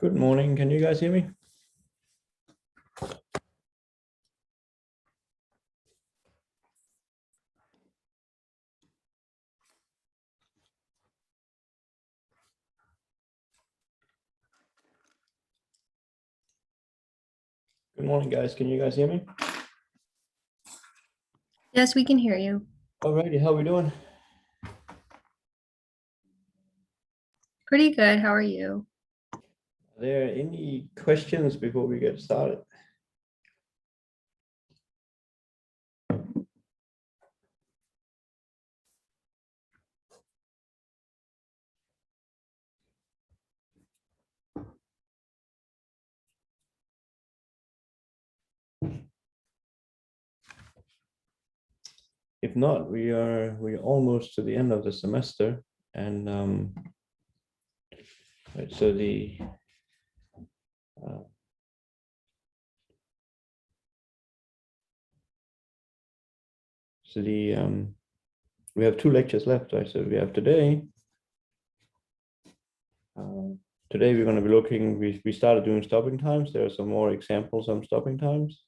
Good morning. Can you guys hear me? Good morning, guys. Can you guys hear me? Yes, we can hear you. Alrighty, how are we doing? Pretty good. How are you? Are there any questions before we get started? If not, we're almost to the end of the semester, and right, so uh, we have two lectures left, right? So we have today. Today we're going to be looking. We started doing stopping times. There are some more examples on stopping times.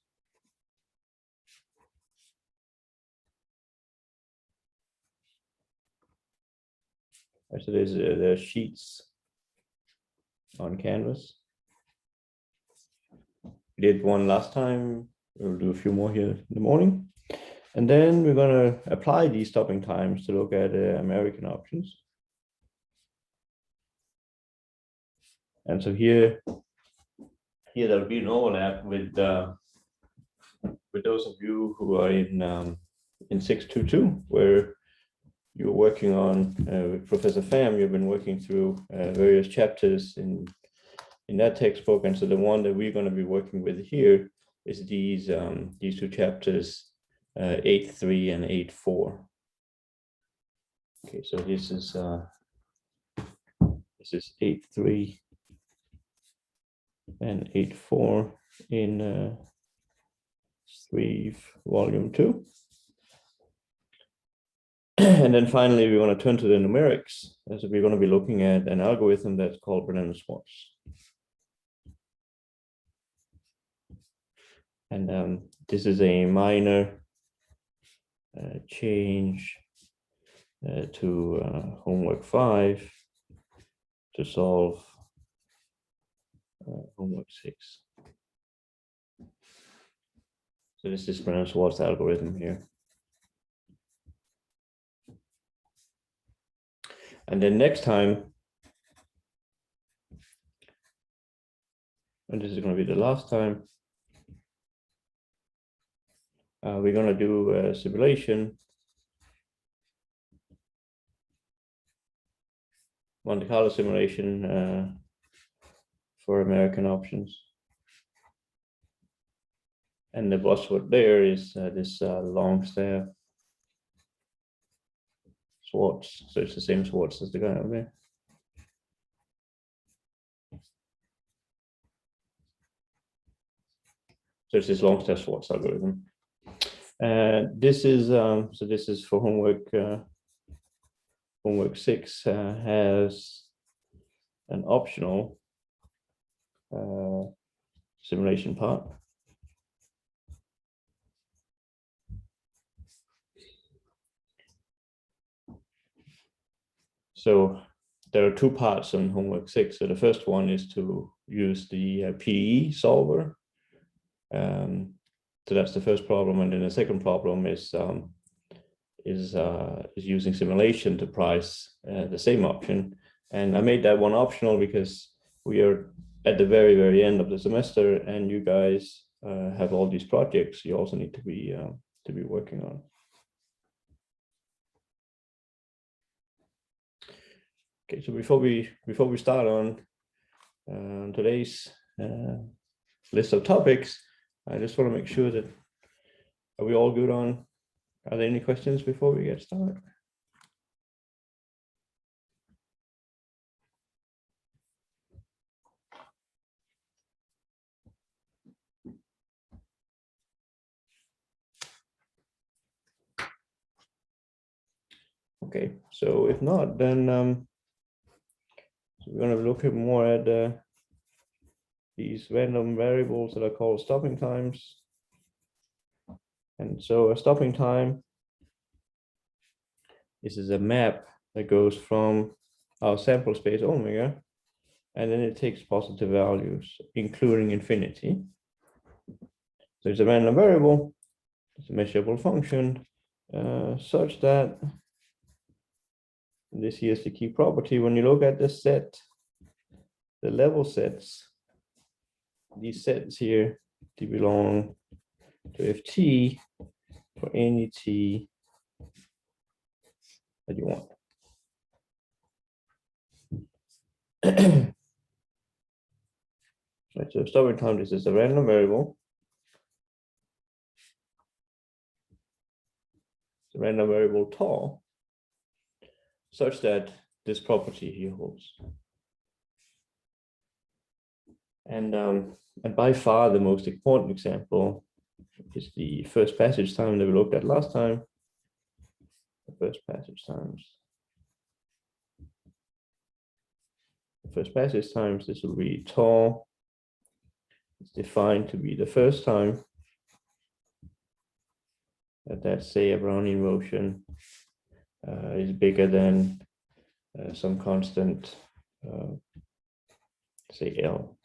Right, so there's sheets on Canvas. We did one last time. We'll do a few more here in the morning. And then we're going to apply these stopping times to look at American options. And so here there'll be an overlap with those of you who are in 622, where you're working on with Professor Pham. You've been working through various chapters in that textbook, and so the one that we're going to be working with here is these two chapters, 8.3 and 8.4. Okay, so this is 8.3 and 8.4 in 3 volume 2. And then finally, we want to turn to the numerics, as we're going to be looking at an algorithm that's called Brennan-Schwarz. And this is a minor change to homework 5 to solve homework 6. So this is Brennan-Schwarz algorithm here. And then next time, and this is going to be the last time, we're going to do a simulation, Monte Carlo simulation for American options. And the buzzword there is this Longstaff Schwarz. So it's the same Schwarz as the guy over there. So it's this Longstaff Schwarz algorithm. This is so this is for homework 6 has an optional simulation part. So there are two parts on homework 6. So the first one is to use the PE solver. So that's the first problem, and then the second problem is using simulation to price the same option. And I made that one optional because we are at the very, very end of the semester, and you guys have all these projects you also need to be working on. Okay, so before we start on today's list of topics, I just want to make sure that are we all good on? Are there any questions before we get started? Okay, so if not, then so we're going to look more at these random variables that are called stopping times. And so a stopping time, this is a map that goes from our sample space omega, and then it takes positive values, including infinity. So it's a random variable, it's a measurable function, such that this here is the key property. When you look at the set, the level sets, these sets here, they belong to ft for any t that you want. Right, so stopping time, this is a random variable. It's a random variable tau, such that this property here holds. And by far the most important example is the first passage time that we looked at last time. The first passage times. The first passage times, this will be tau. It's defined to be the first time that say a Brownian motion is bigger than some constant, say L,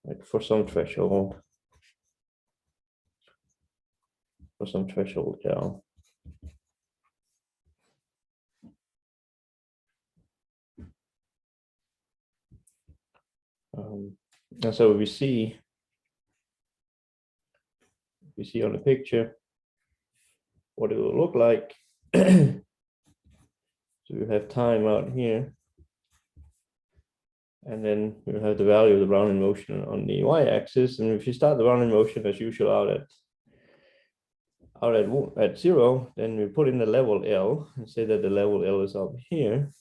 like for some threshold, L. And so we see on the picture what it will look like. So we have time out here, and then we'll have the value of the Brownian motion on the y-axis. And if you start the Brownian motion as usual out at 0, then we put in the level L and say that the level L is up here.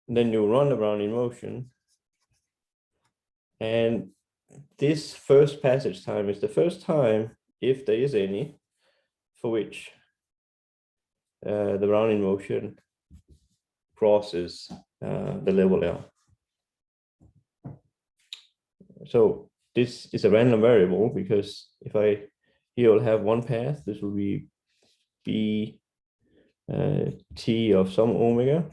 And then you run the Brownian motion, and this first passage time is the first time, if there is any, for which the Brownian motion crosses the level L. So this is a random variable, because if here will have one path, this will be b t of some omega,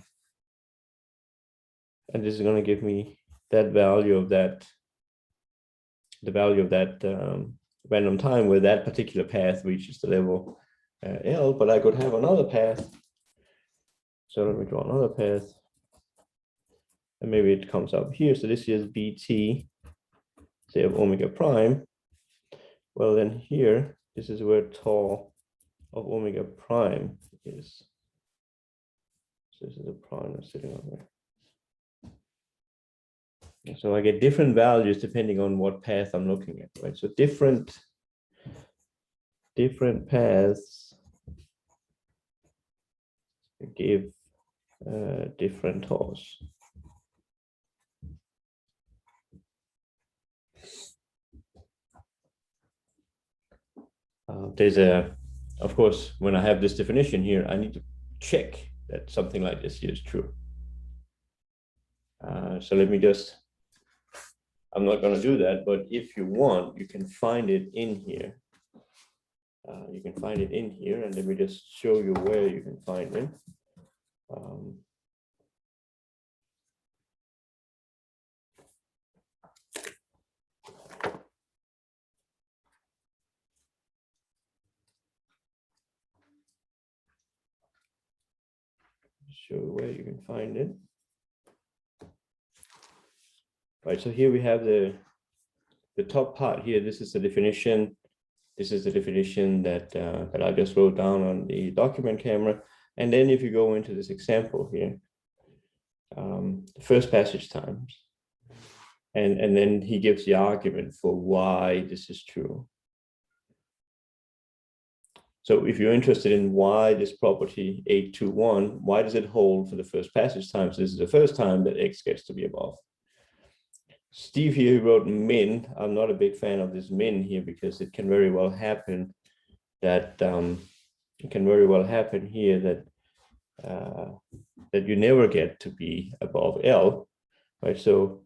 and this is going to give me that value of that, the value of that random time where that particular path reaches the level L. But I could have another path. So let me draw another path, and maybe it comes up here. So this is bt, say of omega prime. Well, then here, this is where tau of omega prime is. So this is a prime that's sitting on there. So I get different values depending on what path I'm looking at, right? So different paths give different taus. Of course, when I have this definition here, I need to check that something like this here is true. So let me just, I'm not going to do that, but if you want, you can find it in here. You can find it in here, and let me just show you where you can find it. Show you where you can find it. Right, so here we have the top part here. This is the definition. This is the definition that I just wrote down on the document camera. And then if you go into this example here, the first passage times, and then he gives the argument for why this is true. So if you're interested in why this property 821, why does it hold for the first passage times? This is the first time that x gets to be above. Steve here wrote min. I'm not a big fan of this min here, because it can very well happen that that you never get to be above L, right? So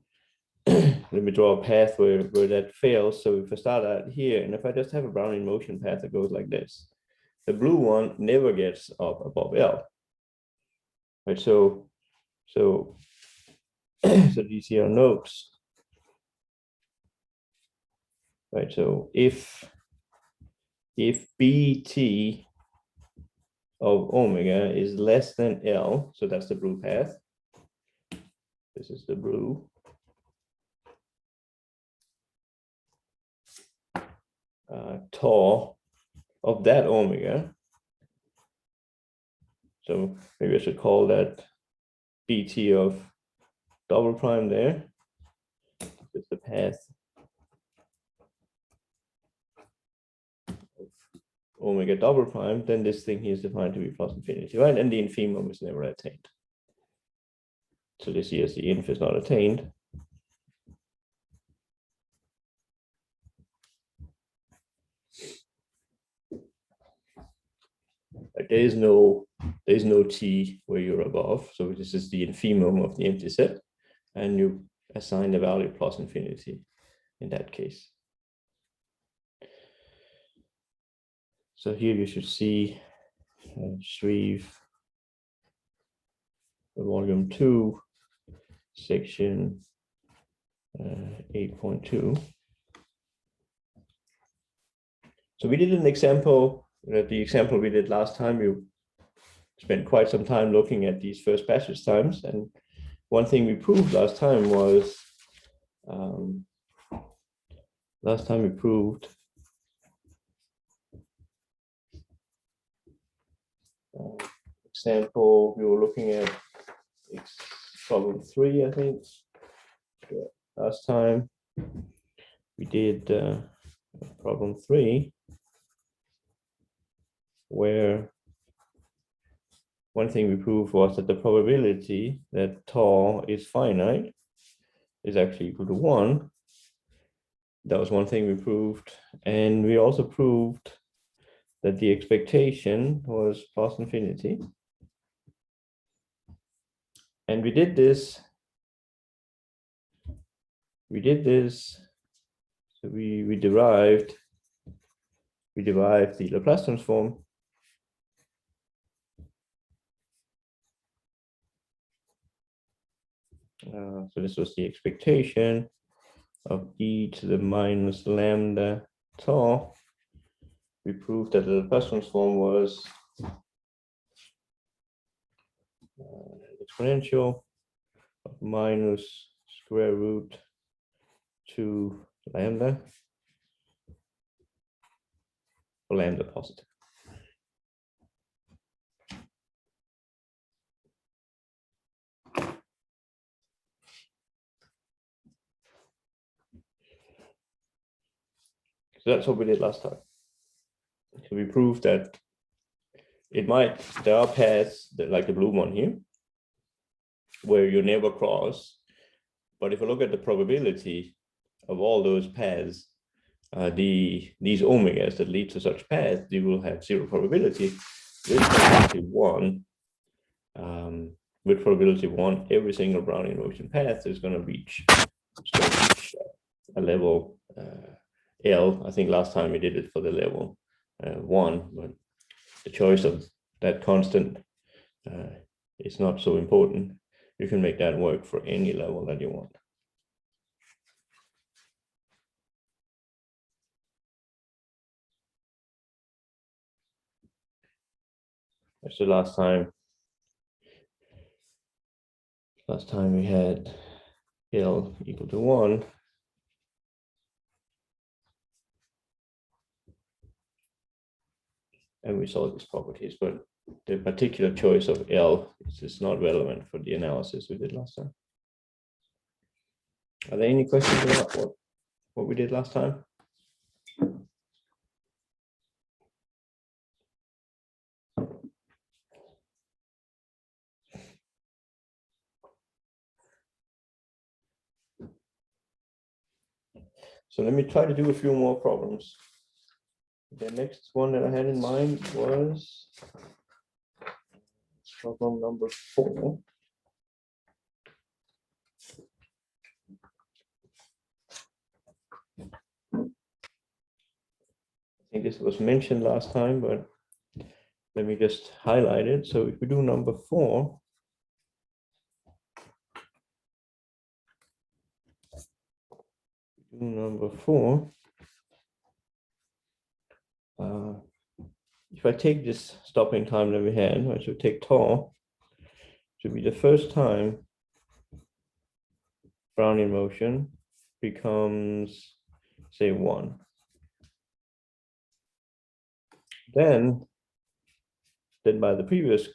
let me draw a path where that fails. So if I start out here, and if I just have a Brownian motion path that goes like this, the blue one never gets up above L, right? So these here are notes, right? So if BT of omega is less than L, so that's the blue path. This is the blue. Tau of that omega. So maybe I should call that BT of double prime there. It's the path of omega double prime. Then this thing here is defined to be plus infinity, right? And the infimum is never attained. So this here is the inf is not attained. Like there's no t where you're above. So this is the infimum of the empty set, and you assign the value plus infinity in that case. So here you should see Shreve volume 2, section 8.2. So we did an example, the example we did last time. You spent quite some time looking at these first passage times, and one thing we proved last time was example we were looking at problem 3, I think. Last time we did problem 3, where one thing we proved was that the probability that tau is finite is actually equal to 1. That was one thing we proved. And we also proved that the expectation was plus infinity. And we did this. So we derived the Laplace transform. So this was the expectation of e to the minus lambda tau. We proved that the Laplace transform was exponential of minus square root 2 lambda for lambda positive. So that's what we did last time. So we proved that there are paths that, like the blue one here, where you never cross. But if you look at the probability of all those paths, these omegas that lead to such paths, you will have 0 probability. With probability 1, every single Brownian motion path is going to reach a level L. I think last time we did it for the level 1, but the choice of that constant is not so important. You can make that work for any level that you want. So last time we had L equal to 1. And we saw these properties, but the particular choice of L is not relevant for the analysis we did last time. Are there any questions about what we did last time? So let me try to do a few more problems. The next one that I had in mind was problem number 4. I think this was mentioned last time, but let me just highlight it. So if we do number 4, if I take this stopping time that we had, I should take tau, should be the first time Brownian motion becomes, say, 1. Then by the previous,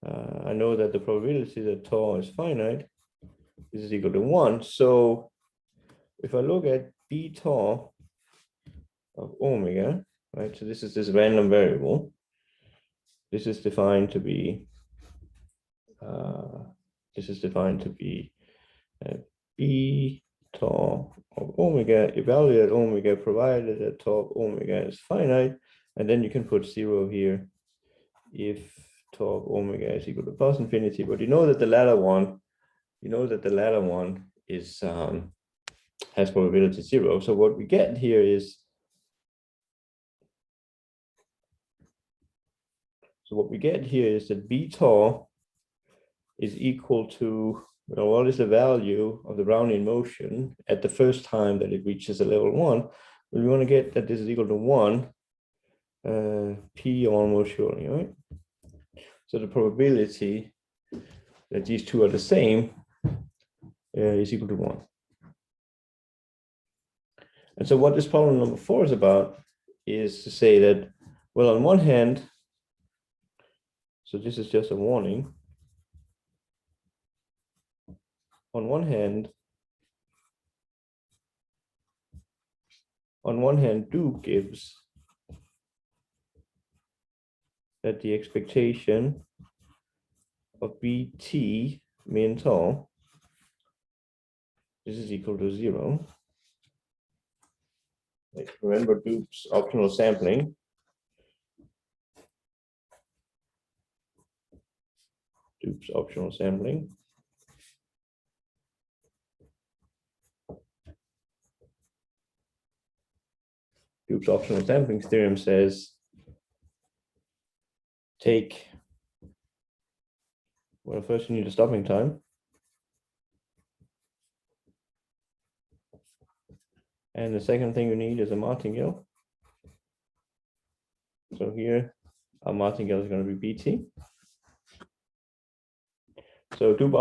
I know that the probability that tau is finite is equal to 1. So if I look at b tau of omega, right? So this is this random variable. This is defined to be b tau of omega, evaluate omega provided that tau of omega is finite, and then you can put 0 here if tau of omega is equal to plus infinity. But you know that the latter one, is has probability 0. So what we get here is, that b tau is equal to, well, what is the value of the Brownian motion at the first time that it reaches a level 1? Well, we want to get that this is equal to 1, p almost surely, right? So the probability that these two are the same is equal to 1. And so what this problem number 4 is about is to say that, well, on one hand, so this is just a warning. On one hand, Duke gives that the expectation of Bt min tau, this is equal to 0. Like, remember Duke's optional sampling. Duke's optional sampling. Duke's optional sampling theorem says take, well, first you need a stopping time. And the second thing you need is a martingale. So here, our martingale is going to be Bt. So Duke's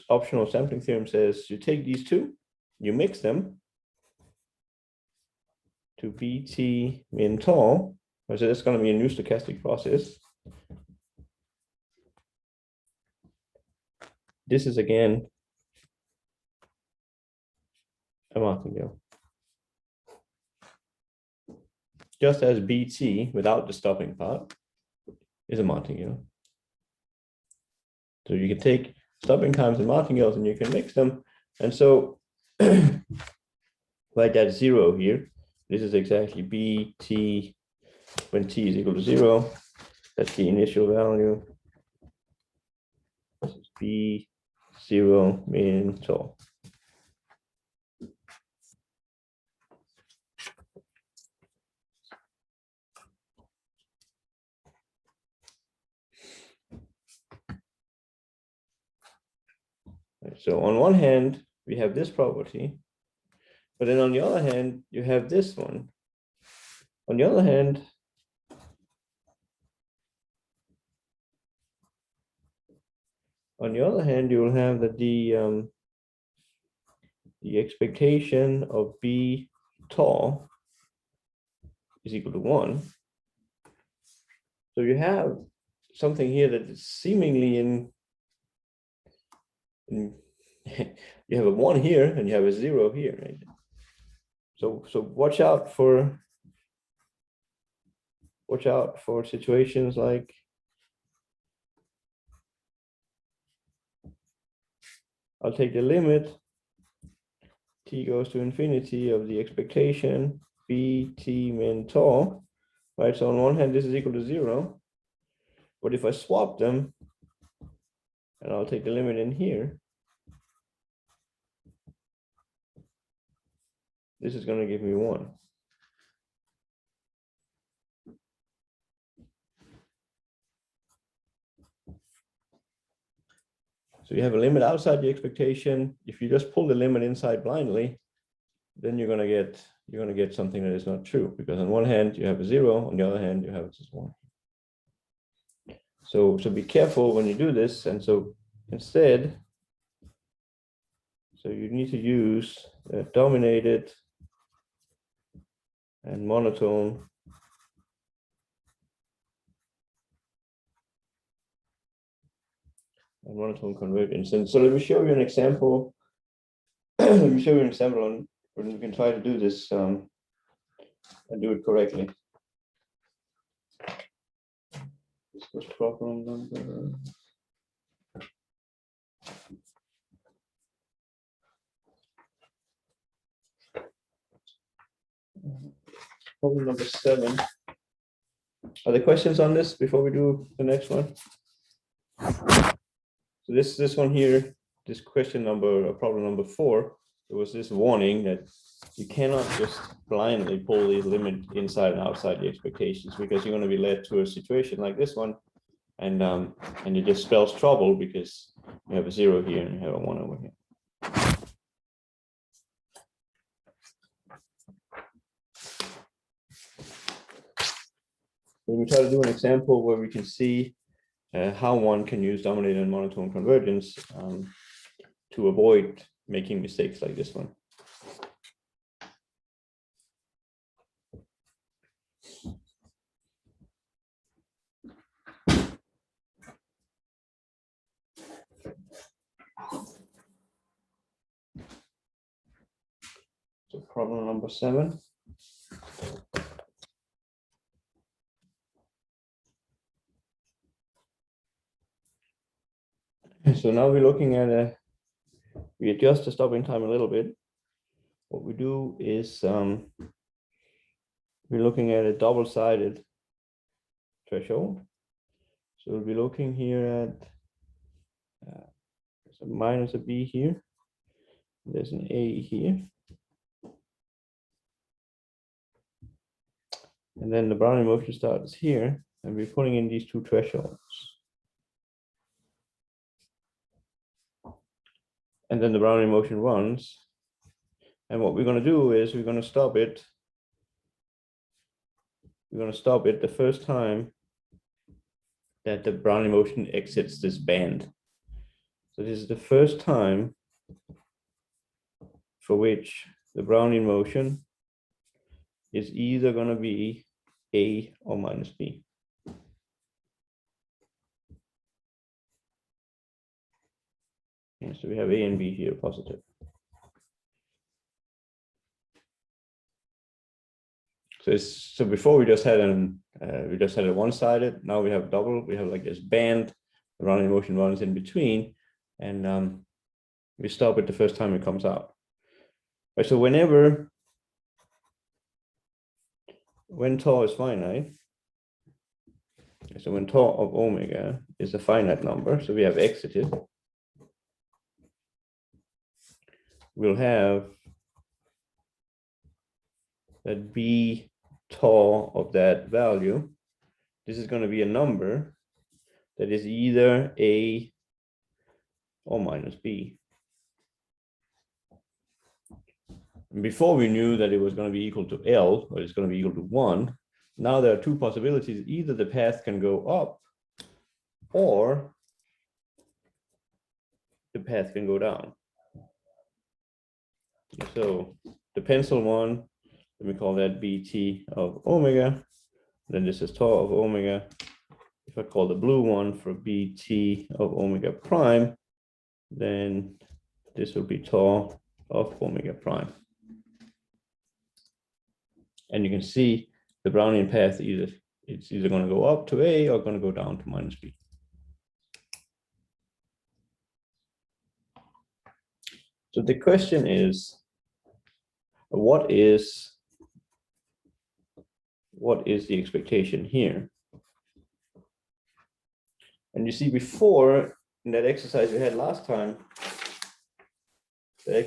optional sampling theorem says you take these two, you mix them to Bt min tau. So that's going to be a new stochastic process. This is again a martingale. Just as Bt without the stopping part is a martingale. So you can take stopping times and martingales and you can mix them. And so write that 0 here. This is exactly Bt when t is equal to 0. That's the initial value. This is B0 min tau. So on one hand, we have this property, but then on the other hand, you have this one. On the other hand, you will have that the expectation of B tau is equal to 1. So you have something here that is seemingly in you have a 1 here and you have a 0 here, right? So watch out for situations like I'll take the limit t goes to infinity of the expectation Bt min tau, right? So on one hand, this is equal to 0. But if I swap them, and I'll take the limit in here, this is going to give me 1. So you have a limit outside the expectation. If you just pull the limit inside blindly, then you're going to get something that is not true, because on one hand you have a 0, on the other hand you have just 1. So be careful when you do this. And so instead, so you need to use dominated and monotone convergence. And so let me show you an example. Let me show you an example on when you can try to do this and do it correctly. This was problem number. Problem number 7. Are there questions on this before we do the next one? So this one here, this question number, problem number 4, there was this warning that you cannot just blindly pull the limit inside and outside the expectations, because you're going to be led to a situation like this one, and it just spells trouble because you have a 0 here and you have a 1 over here. So we try to do an example where we can see how one can use dominated and monotone convergence to avoid making mistakes like this one. So problem number 7. So now we're looking at we adjust the stopping time a little bit. What we do is we're looking at a double-sided threshold. So we'll be looking here at there's a minus a b here. There's an a here. And then the Brownian motion starts here, and we're putting in these 2 thresholds. And then the Brownian motion runs. And what we're going to do is we're going to stop it. We're going to stop it the first time that the Brownian motion exits this band. So this is the first time for which the Brownian motion is either going to be a or minus b. And so we have a and b here positive. So before we just had a one-sided. Now we have double. We have like this band. The Brownian motion runs in between, and we stop it the first time it comes out. Right, so when tau is finite, so when tau of omega is a finite number, so we have exited, we'll have that b tau of that value. This is going to be a number that is either a or minus b. And before we knew that it was going to be equal to L, or it's going to be equal to 1. Now there are 2 possibilities. Either the path can go up, or the path can go down. So the pencil one, let me call that bt of omega. Then this is tau of omega. If I call the blue one for bt of omega prime, then this will be tau of omega prime. And you can see the Brownian path it's either going to go up to a or going to go down to minus b. So the question is, what is the expectation here? And you see before in that exercise we had last time, where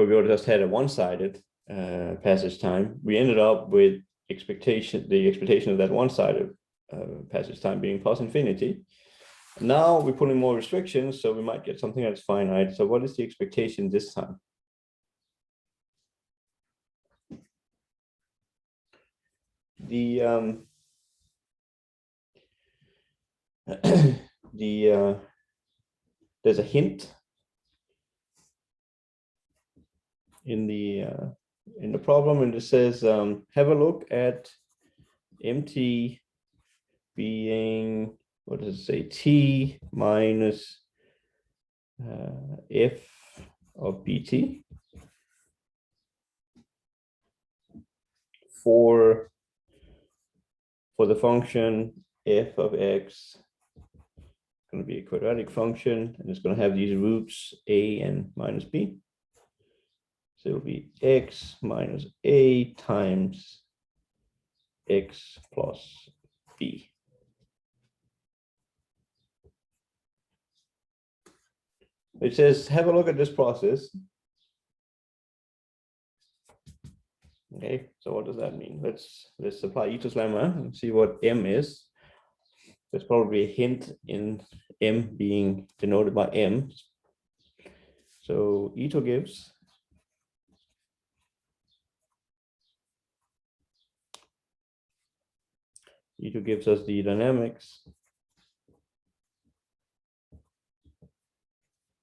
we just had a one-sided passage time, we ended up with the expectation of that one-sided passage time being plus infinity. Now we're putting more restrictions, so we might get something that's finite. So what is the expectation this time? There's a hint in the problem, and it says have a look at MT being, what does it say, T minus f of bt for the function f of x. It's going to be a quadratic function, and it's going to have these roots a and minus b. So it'll be x minus a times x plus b. It says, have a look at this process. Okay, so what does that mean? Let's apply Ito's lemma and see what m is. There's probably a hint in m being denoted by m. So Ito gives us the dynamics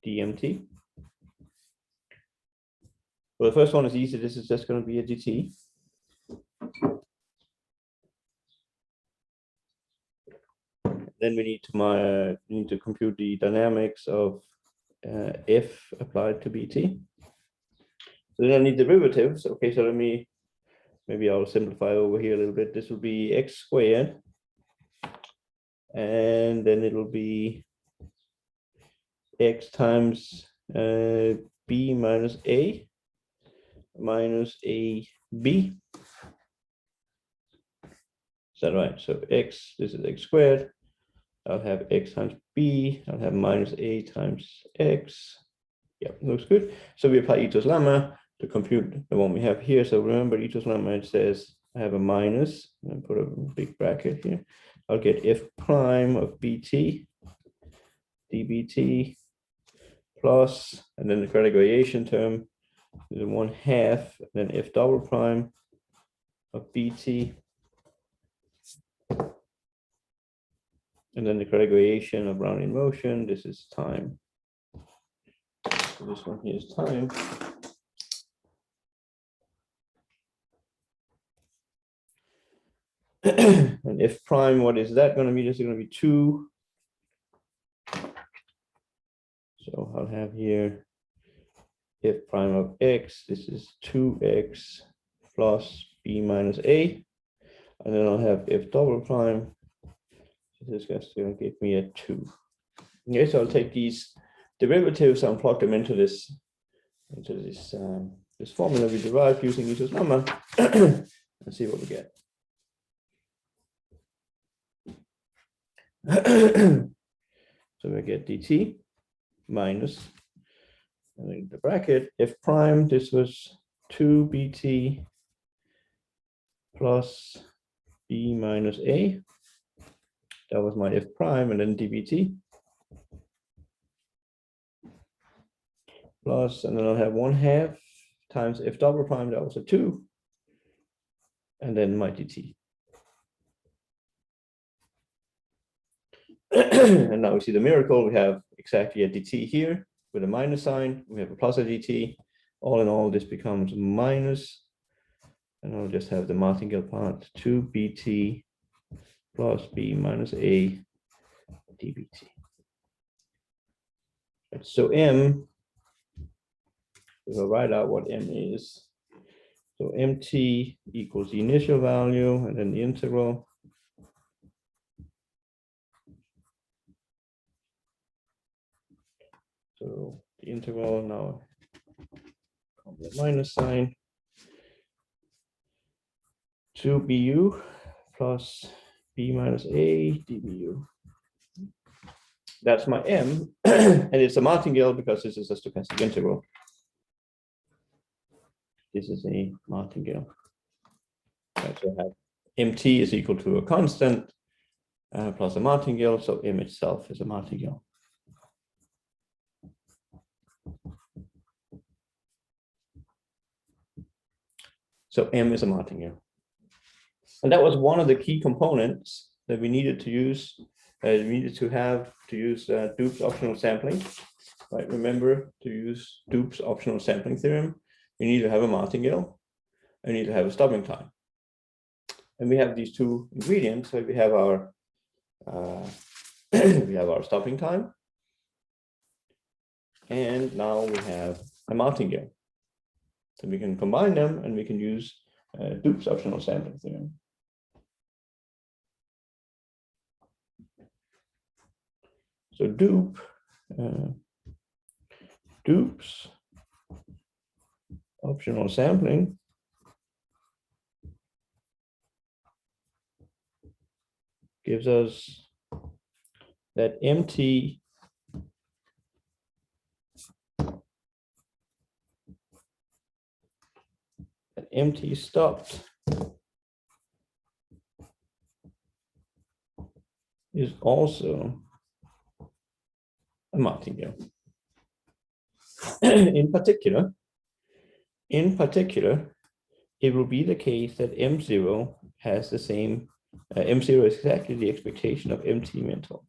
dmt. Well, the first one is easy. This is just going to be a dt. Then we need to compute the dynamics of f applied to bt. So then I need derivatives. Okay, so maybe I'll simplify over here a little bit. This will be x squared, and then it'll be x times b minus a b. Is that right? So x, this is x squared. I'll have x times b. I'll have minus a times x. Yeah, looks good. So we apply Ito's lemma to compute the one we have here. So remember, Ito's lemma, it says I have a minus, and put a big bracket here. I'll get f prime of bt dbt plus, and then the credit variation term is 1/2, then f double prime of bt, and then the credit variation of Brownian motion. This is time. So this one here is time. And f prime, what is that going to be? This is going to be 2. So I'll have here f prime of x. This is 2x plus b minus a. And then I'll have f double prime. This is going to give me a 2. Okay, so I'll take these derivatives and plug them into this formula we derived using Ito's lemma and see what we get. So we get dt minus, and in the bracket, f prime, this was 2bt plus b minus a. That was my f prime, and then dbt plus, and then I'll have 1/2 times f double prime, that was a 2, and then my dt. And now we see the miracle. We have exactly a dt here with a minus sign. We have a plus a dt. All in all, this becomes minus, and I'll just have the martingale part, 2bt plus b minus a dbt. So m, we'll write out what m is. So mt equals the initial value and then the integral. So the integral now, the minus sign, 2bu plus b minus a dbu. That's my m, and it's a martingale because this is a stochastic integral. This is a martingale. Right, so I have mt is equal to a constant plus a martingale, so m itself is a martingale. So m is a martingale. And that was one of the key components that we needed to use. We needed to use Dup's optional sampling. Right, remember to use Dup's optional sampling theorem. You need to have a martingale. And you need to have a stopping time. And we have these two ingredients. So we have our stopping time, and now we have a martingale. So we can combine them, and we can use Dup's optional sampling theorem. So Dup's optional sampling gives us that MT stopped is also a martingale. In particular, it will be the case that M0 has the same, M0 is exactly the expectation of MT mental.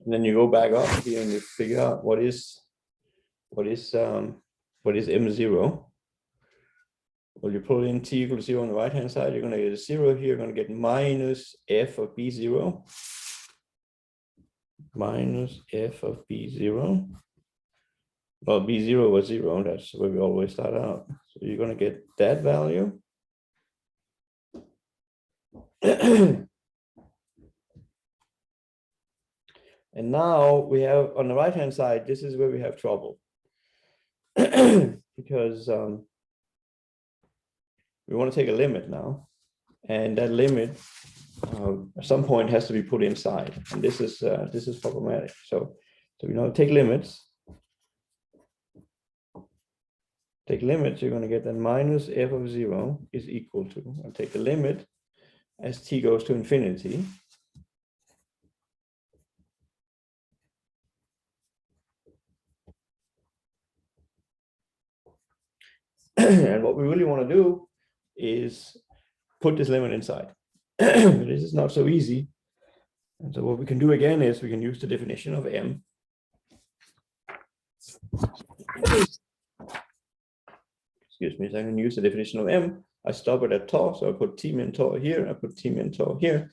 And then you go back up here and you figure out what is M0. Well, you pull in t equals 0 on the right hand side, you're going to get a 0 here, you're going to get minus f of b0. Minus f of b0. Well, b0 was 0, that's where we always start out. So you're going to get that value. And now we have on the right hand side, this is where we have trouble. Because we want to take a limit now, and that limit at some point has to be put inside, and this is problematic. So we know take limits. Take limits, you're going to get that minus f of 0 is equal to, I'll take the limit as t goes to infinity. And what we really want to do is put this limit inside. This is not so easy. And so what we can do again is we can use the definition of m. Excuse me, so I can use the definition of m. I stop it at tau, so I put t min tau here, I put t min tau here,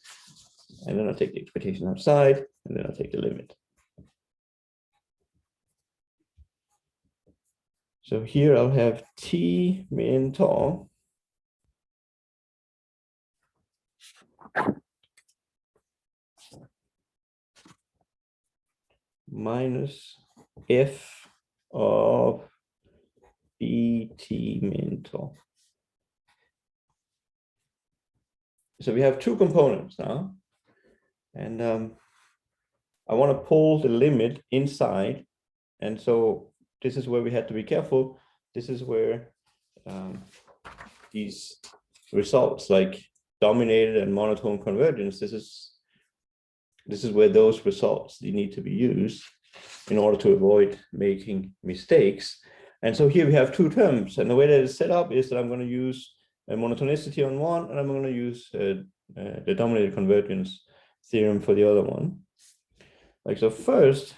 and then I take the expectation outside, and then I take the limit. So here I'll have t min tau minus f of bt min tau. So we have two components now, and I want to pull the limit inside, and so this is where we had to be careful. This is where these results like dominated and monotone convergence, this is where those results need to be used in order to avoid making mistakes. And so here we have two terms, and the way that it's set up is that I'm going to use a monotonicity on one, and I'm going to use the dominated convergence theorem for the other one. Like so, first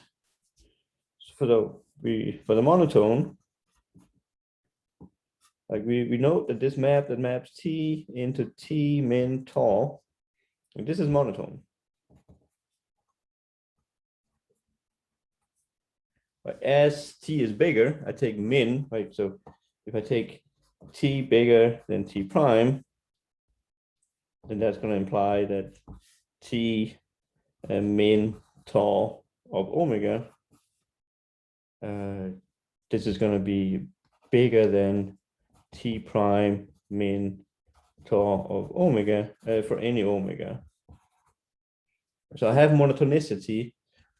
for the monotone, like we note that this map that maps t into t min tau, and this is monotone. But as t is bigger, I take min, right? So if I take t bigger than t prime, then that's going to imply that t min tau of omega, this is going to be bigger than T prime min tau of omega for any omega. So I have monotonicity.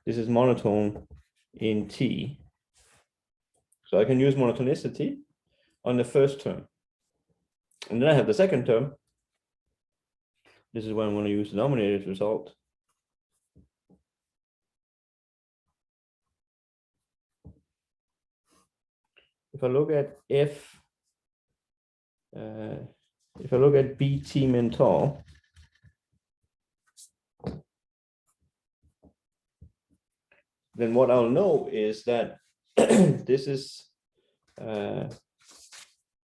This is monotone in T. So I can use monotonicity on the first term. And then I have the second term. This is when I'm going to use the denominator's result. If I look at if I look at BT min tau, then what I'll know is that this is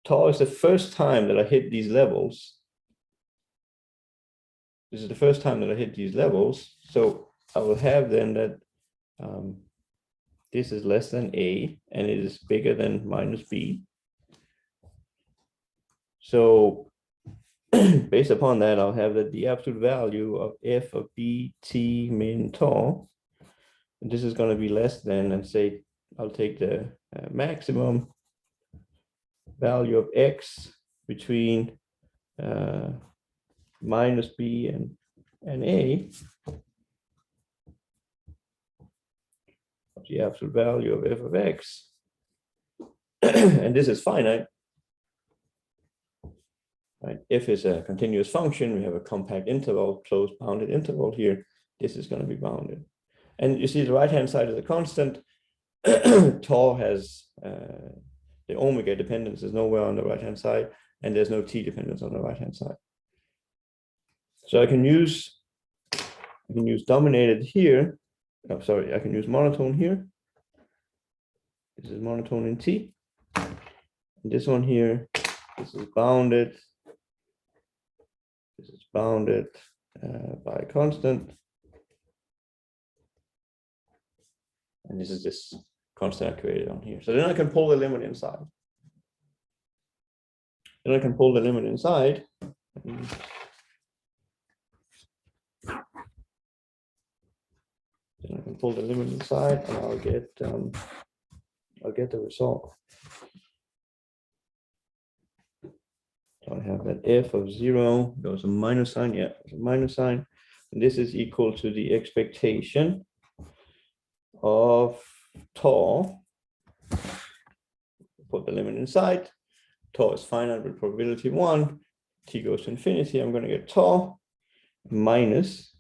tau is the first time that I hit these levels. This is the first time that I hit these levels. So I will have then that this is less than A and it is bigger than minus B. So based upon that, I'll have that the absolute value of f of BT min tau, and this is going to be less than, and say, I'll take the maximum value of x between minus B and A, the absolute value of f of x, and this is finite. Right? If it's a continuous function, we have a compact interval, closed bounded interval here. This is going to be bounded. And you see the right-hand side is a constant. Tau has the omega dependence is nowhere on the right-hand side, and there's no t dependence on the right-hand side. So I can use dominated here. Oh, sorry, I can use monotone here. This is monotone in T. And this one here, this is bounded. This is bounded by a constant. And this is this constant I created on here. So then I can pull the limit inside. Then I can pull the limit inside. Then I can pull the limit inside and I'll get the result. So I have that f of 0, there's a minus sign, yeah, there's a minus sign. And this is equal to the expectation of tau. Put the limit inside. Tau is finite with probability 1. T goes to infinity. I'm going to get tau minus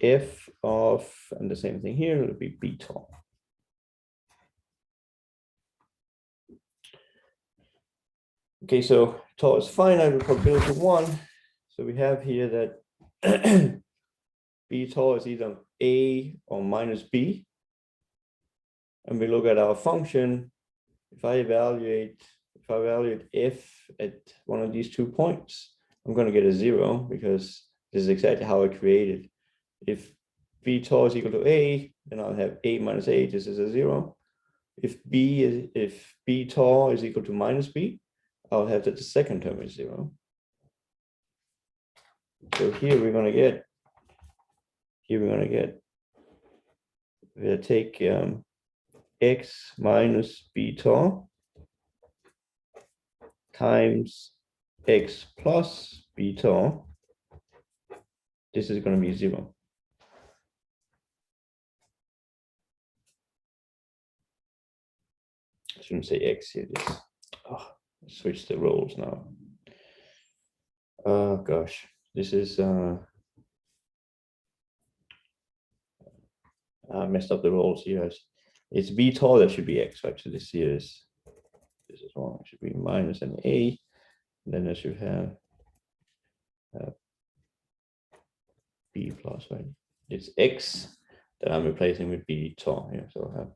f of, and the same thing here, it'll be b tau. Okay, so tau is finite with probability 1. So we have here that b tau is either a or minus b. And we look at our function. If I evaluate f at one of these 2 points, I'm going to get a 0 because this is exactly how I created. If b tau is equal to a, then I'll have a minus a. This is a 0. If b tau is equal to minus b, I'll have that the second term is 0. So here we're going to get. We'll take x minus b tau times x plus b tau. This is going to be 0. I shouldn't say x here. Switch the roles now. Oh gosh, this is I messed up the roles here. It's b tau that should be x, right? So this here is wrong. It should be minus an a. And then I should have b plus, right? It's x that I'm replacing with b tau here. So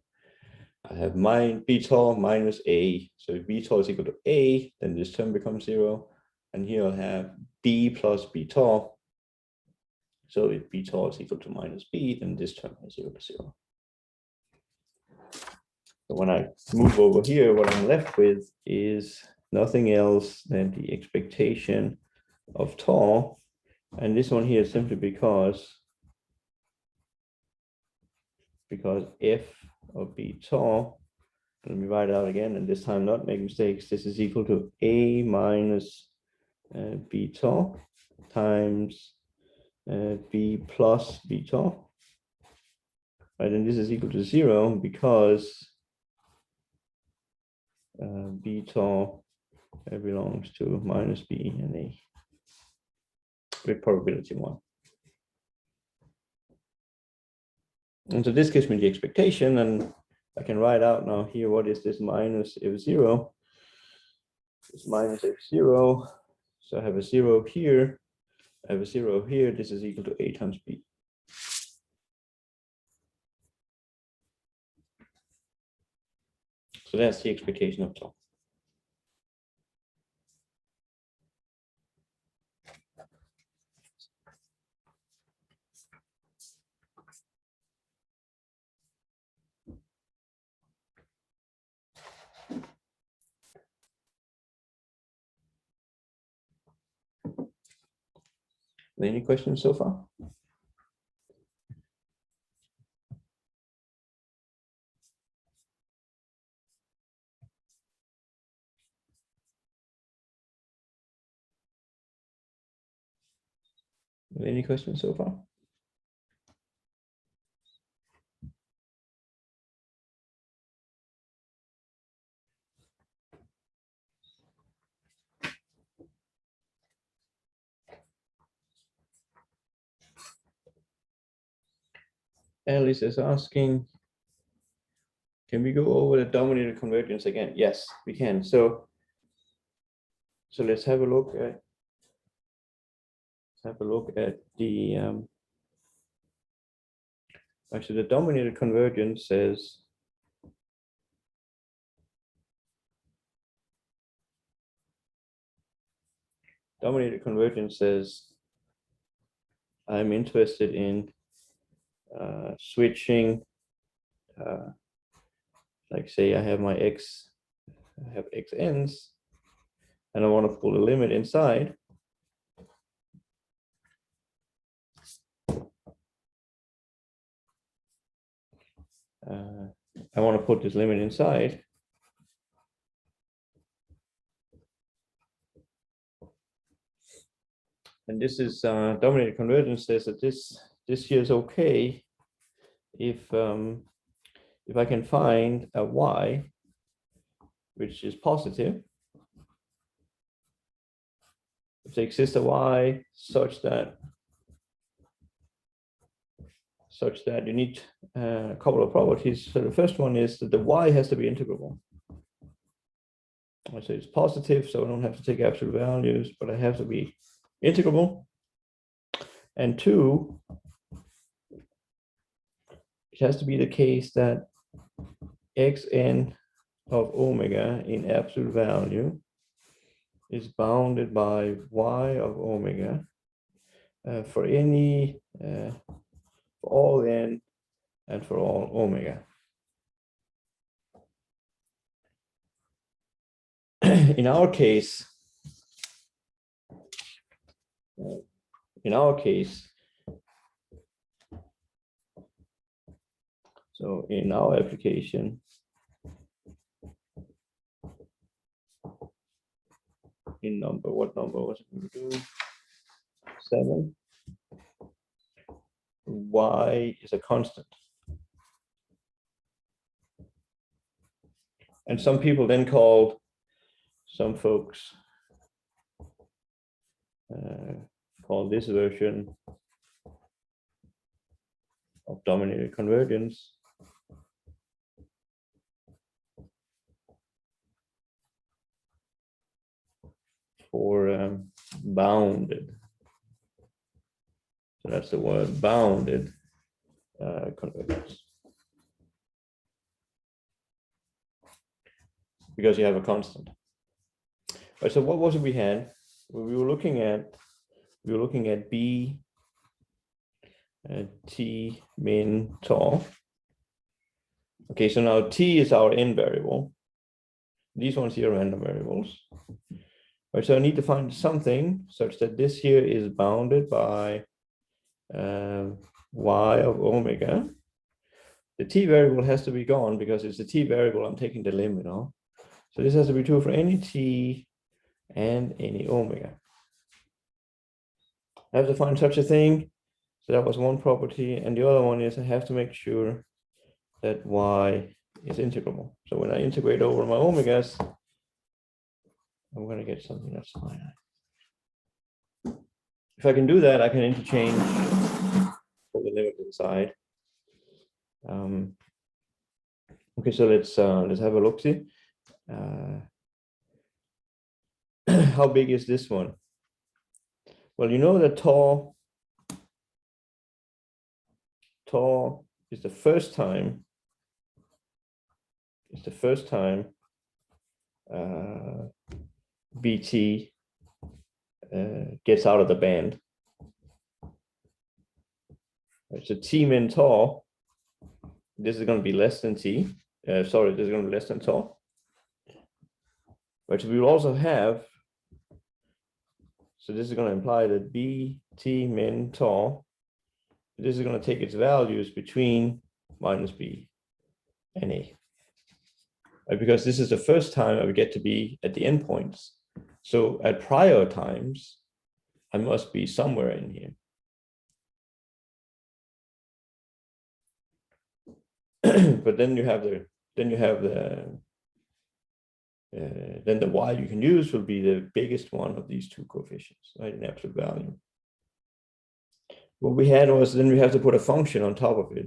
I have my b tau minus a. So if b tau is equal to a, then this term becomes 0. And here I'll have b plus b tau. So if b tau is equal to minus b, then this term is equal to 0. So when I move over here, what I'm left with is nothing else than the expectation of tau. And this one here is simply because f of b tau Let me write it out again, and this time not make mistakes. This is equal to A minus beta times B plus beta. Right, and this is equal to 0 because beta belongs to minus B and A with probability 1. And so this gives me the expectation, and I can write out now here what is this minus F0. It's minus F0. So I have a 0 here. I have a 0 here. This is equal to A times B. So that's the expectation of tau. Any questions so far? Any questions so far? Alice is asking, can we go over the dominated convergence again? Yes, we can. So let's have a look at the actually the dominated convergence says I'm interested in switching, like say I have xn's, and I want to pull a limit inside. I want to put this limit inside. And this is dominated convergence says that this here is okay if I can find a y which is positive, if there exists a y such that you need a couple of properties. So the first one is that the y has to be integrable. I say it's positive, so I don't have to take absolute values, but I have to be integrable. And 2, it has to be the case that xn of omega in absolute value is bounded by y of omega for any for all n and for all omega. In our case, so in our application, in number, what number was it going to do? 7. Y is a constant. And some people then called, some folks call this version of dominated convergence for bounded. So that's the word, bounded convergence. Because you have a constant. Right, so what was it we had? We were looking at B T min tau. Okay, so now T is our n variable. These ones here are random variables. Right, so I need to find something such that this here is bounded by y of omega, the t variable has to be gone because it's the t variable I'm taking the limit of. So this has to be true for any t and any omega. I have to find such a thing. So that was one property. And the other one is I have to make sure that y is integrable. So when I integrate over my omegas, I'm going to get something that's finite. If I can do that, I can interchange for the limited side. Okay, so let's have a look. See, how big is this one? Well, you know that tau is the first time. It's the first time BT gets out of the band. Right, so T min tau, this is going to be less than T. Sorry, this is going to be less than tau. But we will also have, so this is going to imply that BT min tau, this is going to take its values between minus B and A. Because this is the first time I would get to be at the endpoints. So at prior times, I must be somewhere in here. But then you have the then the y you can use will be the biggest one of these two coefficients, right, in absolute value. What we had was then we have to put a function on top of it.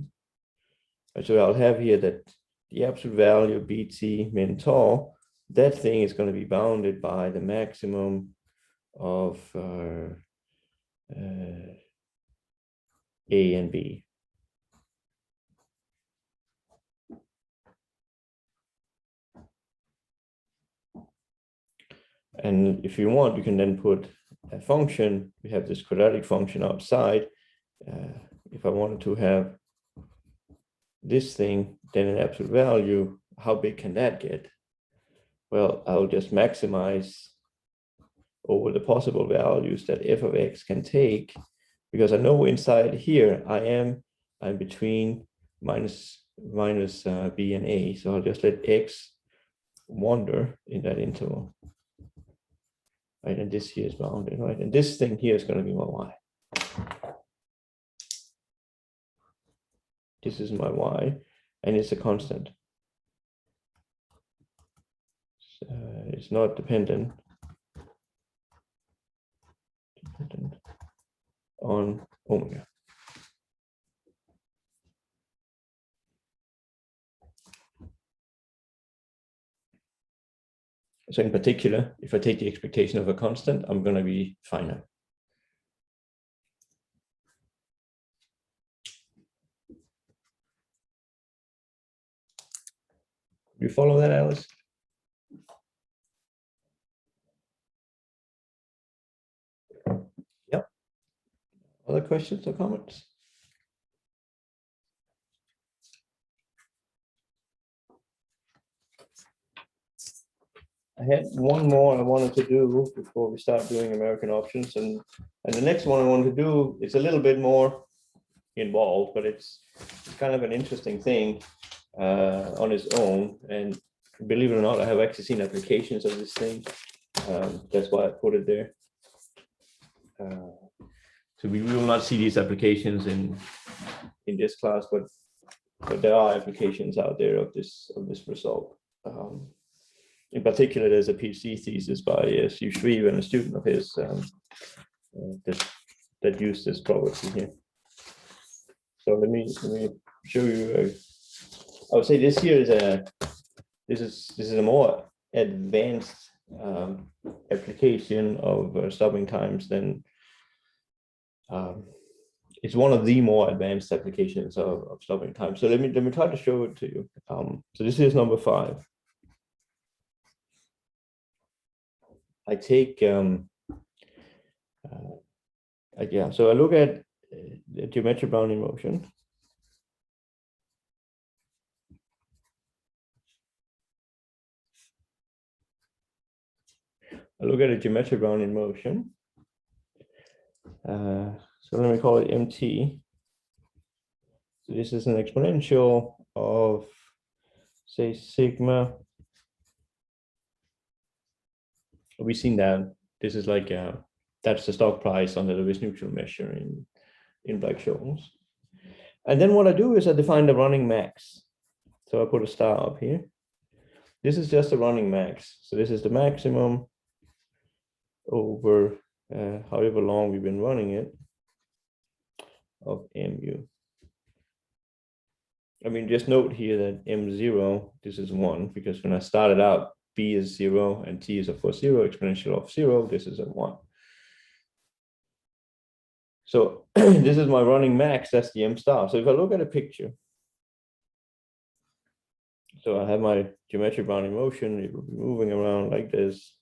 Right, so I'll have here that the absolute value of BT min tau, that thing is going to be bounded by the maximum of A and B. And if you want, you can then put a function. We have this quadratic function outside. If I wanted to have this thing, then an absolute value, how big can that get? Well, I'll just maximize over the possible values that f of x can take, because I know inside here I'm between minus b and a. So I'll just let x wander in that interval. Right, and this here is bounded, right? And this thing here is going to be my y. This is my y, and it's a constant. It's not dependent on omega. So in particular, if I take the expectation of a constant, I'm going to be finite. You follow that, Alice? Yep. Other questions or comments? I had one more I wanted to do before we start doing American options, and the next one I wanted to do is a little bit more involved, but it's kind of an interesting thing on its own. And believe it or not, I have actually seen applications of this thing. That's why I put it there. So we will not see these applications in this class, but there are applications out there of this result. In particular, there's a PhD thesis by Hugh Shreve and a student of his that used this property here. So let me show you. I would say this here is a more advanced application of stopping times than it's one of the more advanced applications of stopping time. So let me try to show it to you. So this is number 5. I take so I look at the geometric bounding motion. I look at a geometric bounding motion. So let me call it MT. So this is an exponential of, say, sigma. We've seen that this is like that's the stock price under the risk neutral measure in Black-Scholes. And then what I do is I define the running max. So I put a star up here. This is just a running max. So this is the maximum over however long we've been running it of mu. I mean, just note here that m0, this is 1, because when I started out, b is 0 and t is of course 0, exponential of 0, this is a 1. So this is my running max, that's the m star. So if I look at a picture, so I have my geometric bounding motion, it will be moving around like this.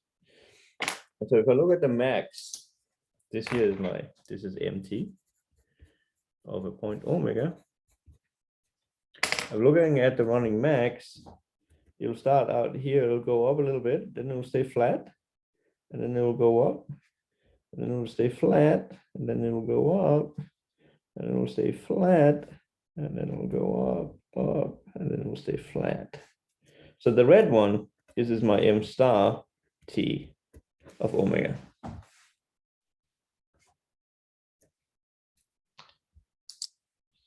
And so if I look at the max, this is mt of a point omega. I'm looking at the running max, you'll start out here, it'll go up a little bit, then it'll stay flat, and then it'll go up, and then it'll stay flat, and then it'll go up, and it'll stay flat, and then it'll go up, and then it'll stay flat. So the red one, this is my m star t of omega.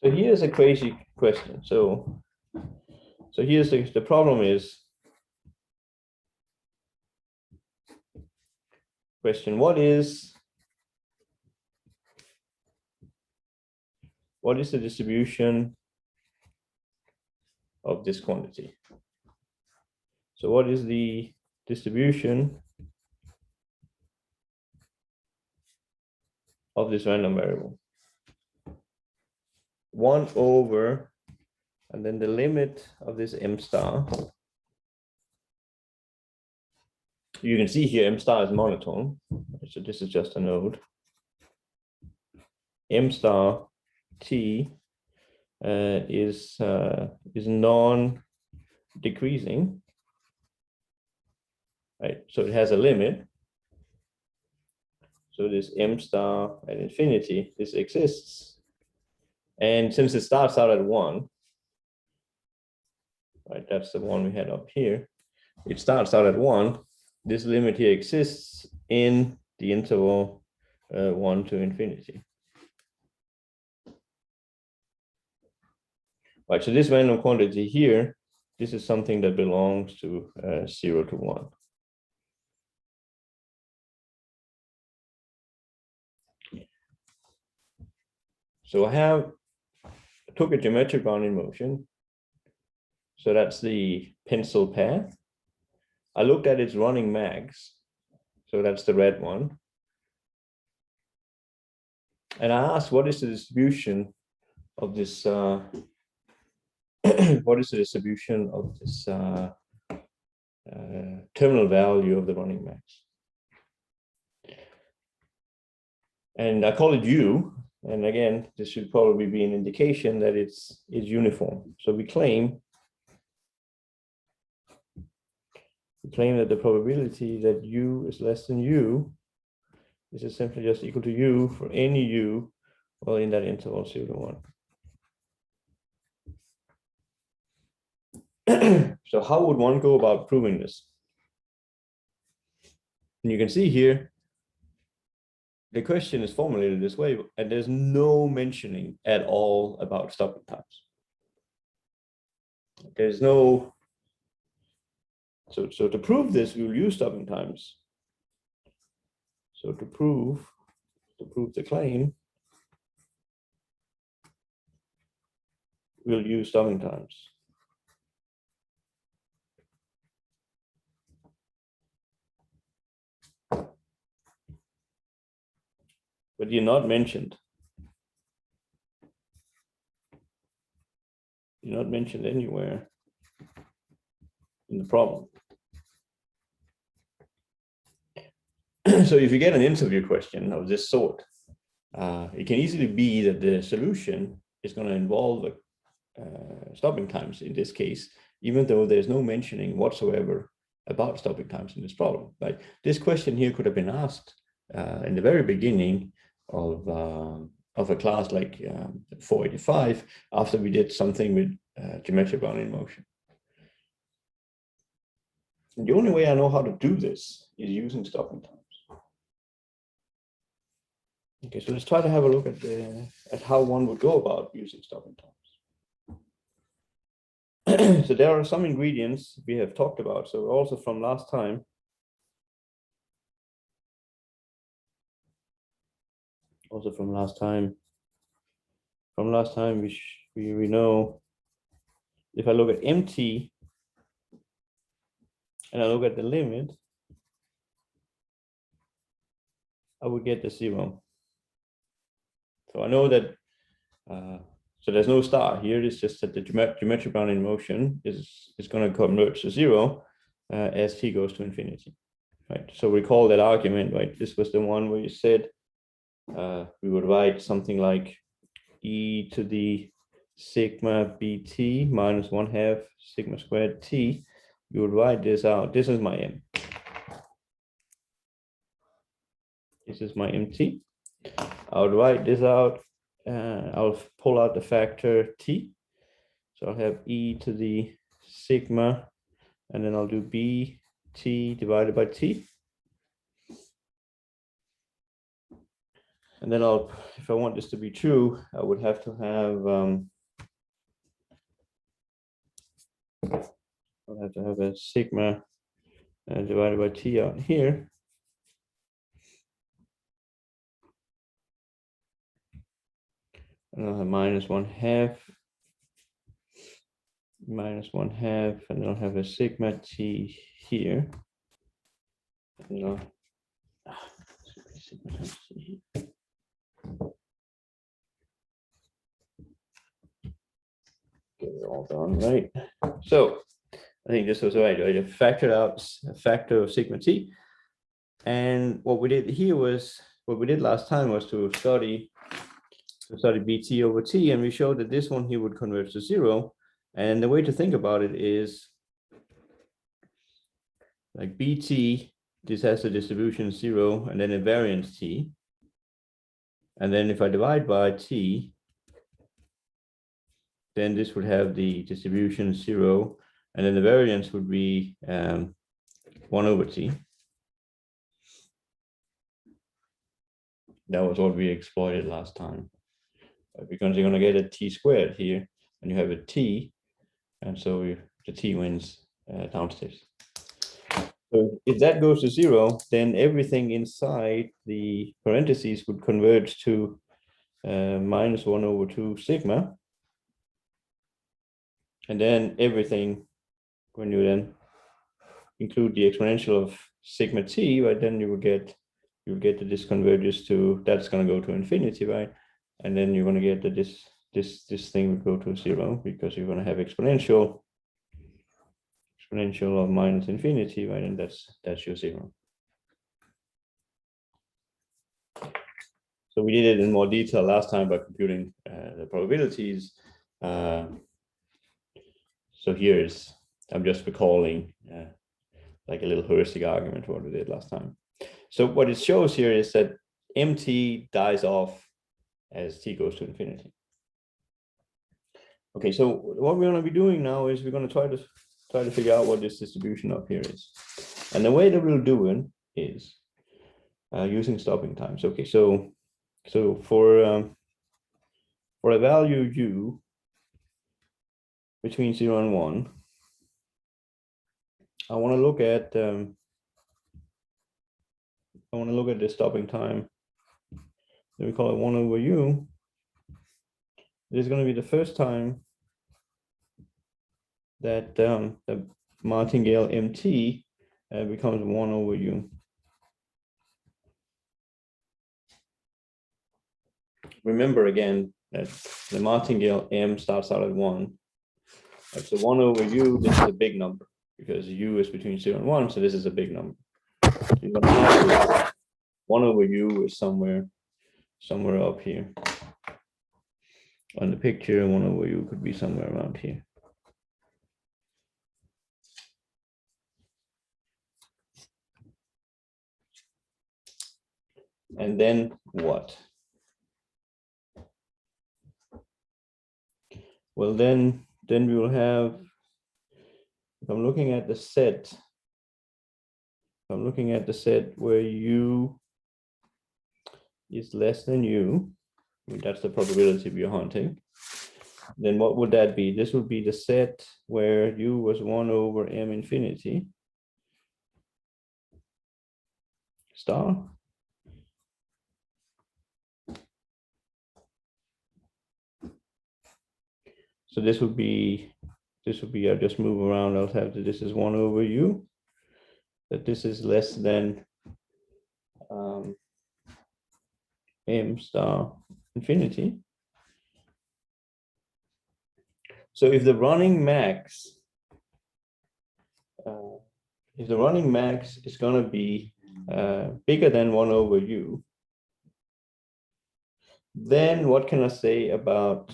So here's a crazy question. So here's the problem is, question, what is the distribution of this quantity? So what is the distribution of this random variable? 1 over, and then the limit of this m star. You can see here m star is monotone, so this is just a node. M star t is non-decreasing, right? So it has a limit. So this m star at infinity, this exists. And since it starts out at 1, right, that's the one we had up here. It starts out at 1. This limit here exists in the interval 1 to infinity. Right, so this random quantity here, this is something that belongs to 0 to 1. So I took a geometric bounding motion. So that's the pencil path. I looked at its running max. So that's the red one. And I asked, what is the distribution of this what is the distribution of this terminal value of the running max? And I call it U. And again, this should probably be an indication that it's uniform. So we claim that the probability that U is less than U is simply just equal to U for any U, well, in that interval 0 to 1. So how would one go about proving this? And you can see here, the question is formulated this way, and there's no mentioning at all about stopping times. There's no, so to prove this, we'll use stopping times. So to prove the claim, we'll use stopping times. But you're not mentioned. You're not mentioned anywhere in the problem. So if you get an interview question of this sort, it can easily be that the solution is going to involve stopping times in this case, even though there's no mentioning whatsoever about stopping times in this problem. Like this question here could have been asked in the very beginning of of a class like 485 after we did something with geometric bounding motion. And the only way I know how to do this is using stopping times. Okay, so let's try to have a look at how one would go about using stopping times. So there are some ingredients we have talked about. So also from last time, we know if I look at MT and I look at the limit, I would get the 0. So I know that, so there's no star here. It's just that the geometric bounding motion is going to converge to 0 as t goes to infinity, right? So recall that argument, right? This was the one where you said we would write something like e to the sigma bt minus 1/2 sigma squared t. We would write this out. This is my m. This is my mt. I would write this out. I'll pull out the factor t. So I'll have e to the sigma, and then I'll do bt divided by t. And then if I want this to be true, I would have to have a sigma divided by t out here. And I'll have minus 1/2, and then I'll have a sigma t here. And I'll, get it all done, right? So I think this was right. I factored out a factor of sigma t. And what we did here was, what we did last time was to study bt over t, and we showed that this one here would converge to 0. And the way to think about it is like bt, this has a distribution 0 and then a variance t. And then if I divide by t, then this would have the distribution 0, and then the variance would be 1 over t. That was what we exploited last time. Because you're going to get a t squared here, and you have a t, and so the t wins downstairs. So if that goes to 0, then everything inside the parentheses would converge to minus 1 over 2 sigma. And then everything, when you then include the exponential of sigma t, right, then you get that this converges to, that's going to go to infinity, right? And then you're going to get that this thing would go to 0 because you're going to have exponential of minus infinity, right? And that's your 0. So we did it in more detail last time by computing the probabilities. So here's, I'm just recalling like a little heuristic argument what we did last time. So what it shows here is that mt dies off as t goes to infinity. Okay, so what we're going to be doing now is we're going to try to figure out what this distribution up here is. And the way that we'll do it is using stopping times. Okay, so for a value u between 0 and 1, I want to look at the stopping time. Then we call it 1 over u. It is going to be the first time that the martingale mt becomes 1 over u. Remember again that the martingale m starts out at 1. Right, so 1 over u, this is a big number because u is between 0 and 1, so this is a big number. So you're going to have 1 over u is somewhere up here. On the picture, 1 over u could be somewhere around here. And then what? Well, then we will have, if I'm looking at the set, where u is less than u, I mean, that's the probability we are hunting, then what would that be? This would be the set where u was 1 over m infinity star. So this would be, I'll just move around, I'll have that this is 1 over u, that this is less than m star infinity. So if the running max, is going to be bigger than 1 over u, then what can I say about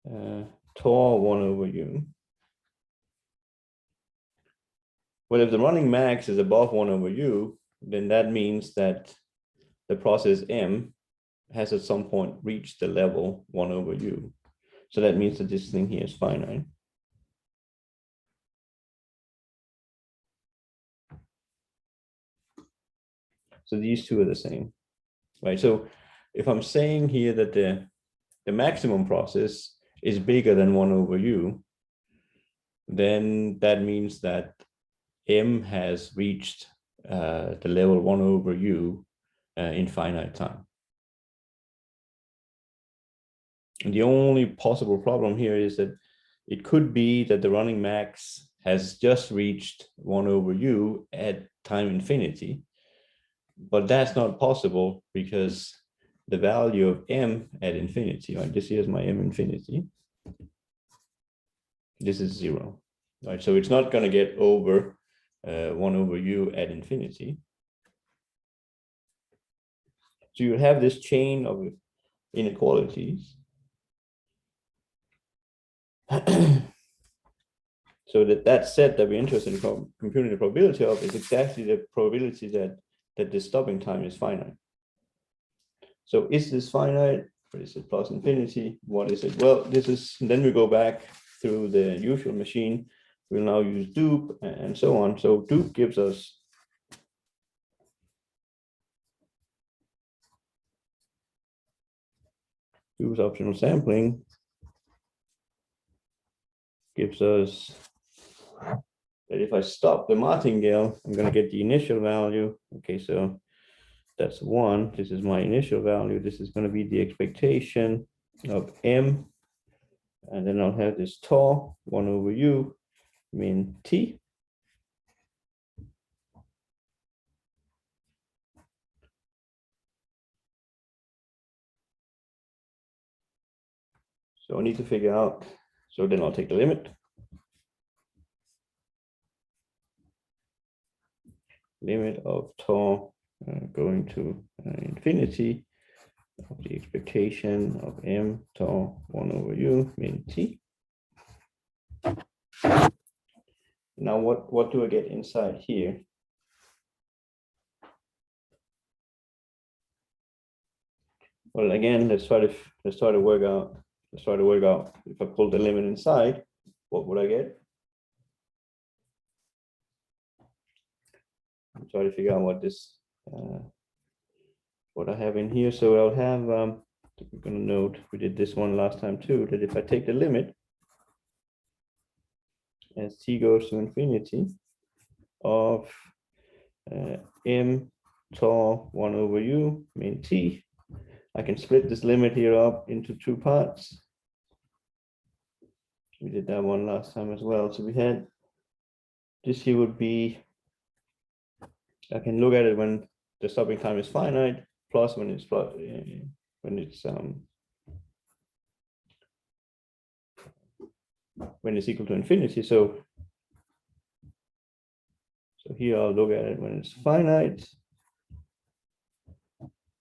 tau 1 over u? Well, if the running max is above 1 over u, then that means that the process m has at some point reached the level 1 over u. So that means that this thing here is finite. So these two are the same, right? So if I'm saying here that the maximum process is bigger than 1 over u, then that means that m has reached the level 1 over u in finite time. And the only possible problem here is that it could be that the running max has just reached 1 over u at time infinity, but that's not possible because the value of m at infinity, right? This here is my m infinity. This is 0, right? So it's not going to get over 1 over u at infinity. So you have this chain of inequalities. So that set that we're interested in computing the probability of is exactly the probability that the stopping time is finite. So is this finite, or is it plus infinity? What is it? Well, this is, then we go back through the usual machine. We'll now use dupe and so on. So dupe gives us dupe's optional sampling gives us that if I stop the martingale, I'm going to get the initial value. Okay, so that's 1. This is my initial value. This is going to be the expectation of m. And then I'll have this tau 1 over u min t. So I need to figure out, so then I'll take the limit. Limit of tau going to infinity of the expectation of m tau 1 over u min t. Now what do I get inside here? Well, again, let's try to work out if I pull the limit inside, what would I get? I'm trying to figure out what this what I have in here. So I'll have we're going to note we did this one last time too, that if I take the limit as t goes to infinity of m tau 1 over u min t, I can split this limit here up into 2 parts. We did that one last time as well. So we had this here would be, I can look at it when the stopping time is finite, plus when it's equal to infinity. So here I'll look at it when it's finite,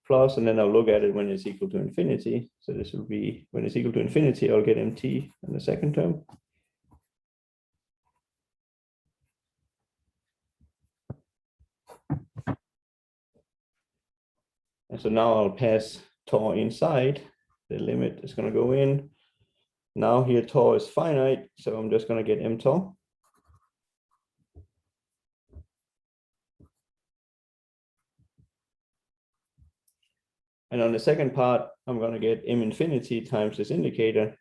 plus, and then I'll look at it when it's equal to infinity. So this will be when it's equal to infinity, I'll get mt in the second term. And so now I'll pass tau inside. The limit is going to go in. Now here tau is finite, so I'm just going to get m tau. And on the second part, I'm going to get m infinity times this indicator.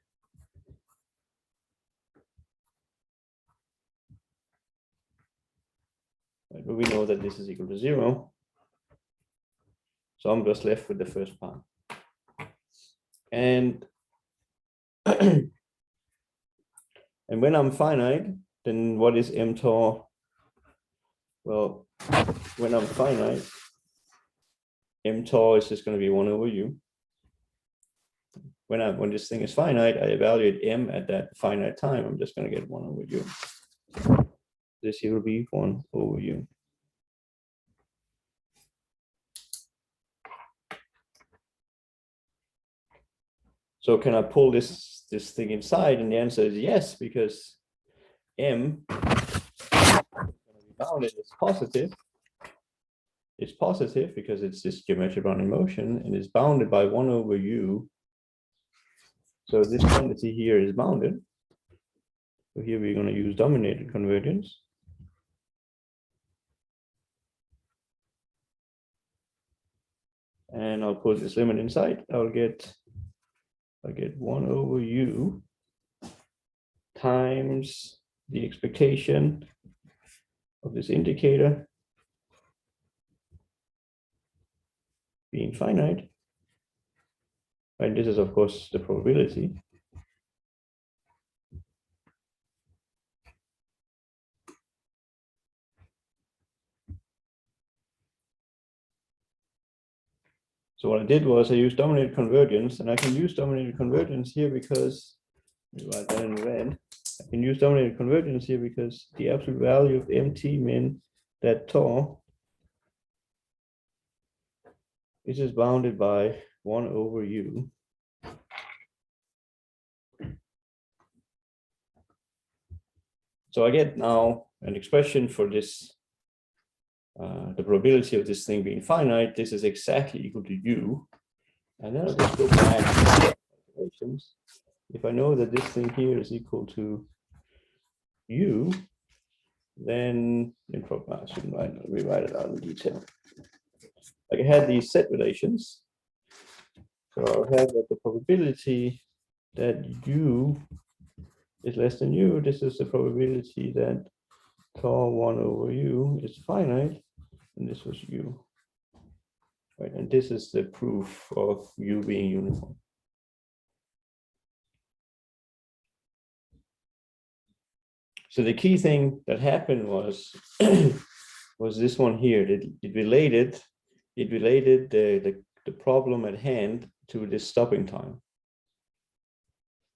But we know that this is equal to 0. So I'm just left with the first part. And and when I'm finite, then what is m tau? Well, when I'm finite, m tau is just going to be 1 over u. When this thing is finite, I evaluate m at that finite time. I'm just going to get 1 over u. This here will be 1 over u. So can I pull this thing inside? And the answer is yes, because m bounded is positive. It's positive because it's this geometric bounding motion, and it's bounded by 1 over u. So this quantity here is bounded. So here we're going to use dominated convergence. And I'll put this limit inside. I'll get 1 over u times the expectation of this indicator being finite. And this is, of course, the probability. So what I did was I used dominated convergence, and I can use dominated convergence here because, write that in red. I can use dominated convergence here because the absolute value of mt min that tau is just bounded by 1 over u. So I get now an expression for this, the probability of this thing being finite. This is exactly equal to u. And then I'll just go back to the calculations. If I know that this thing here is equal to u, then in I shouldn't rewrite it out in detail. Like I had these set relations. So I'll have that the probability that u is less than u. This is the probability that tau 1 over u is finite, and this was u. Right, and this is the proof of u being uniform. So the key thing that happened was was this one here. It related the problem at hand to this stopping time.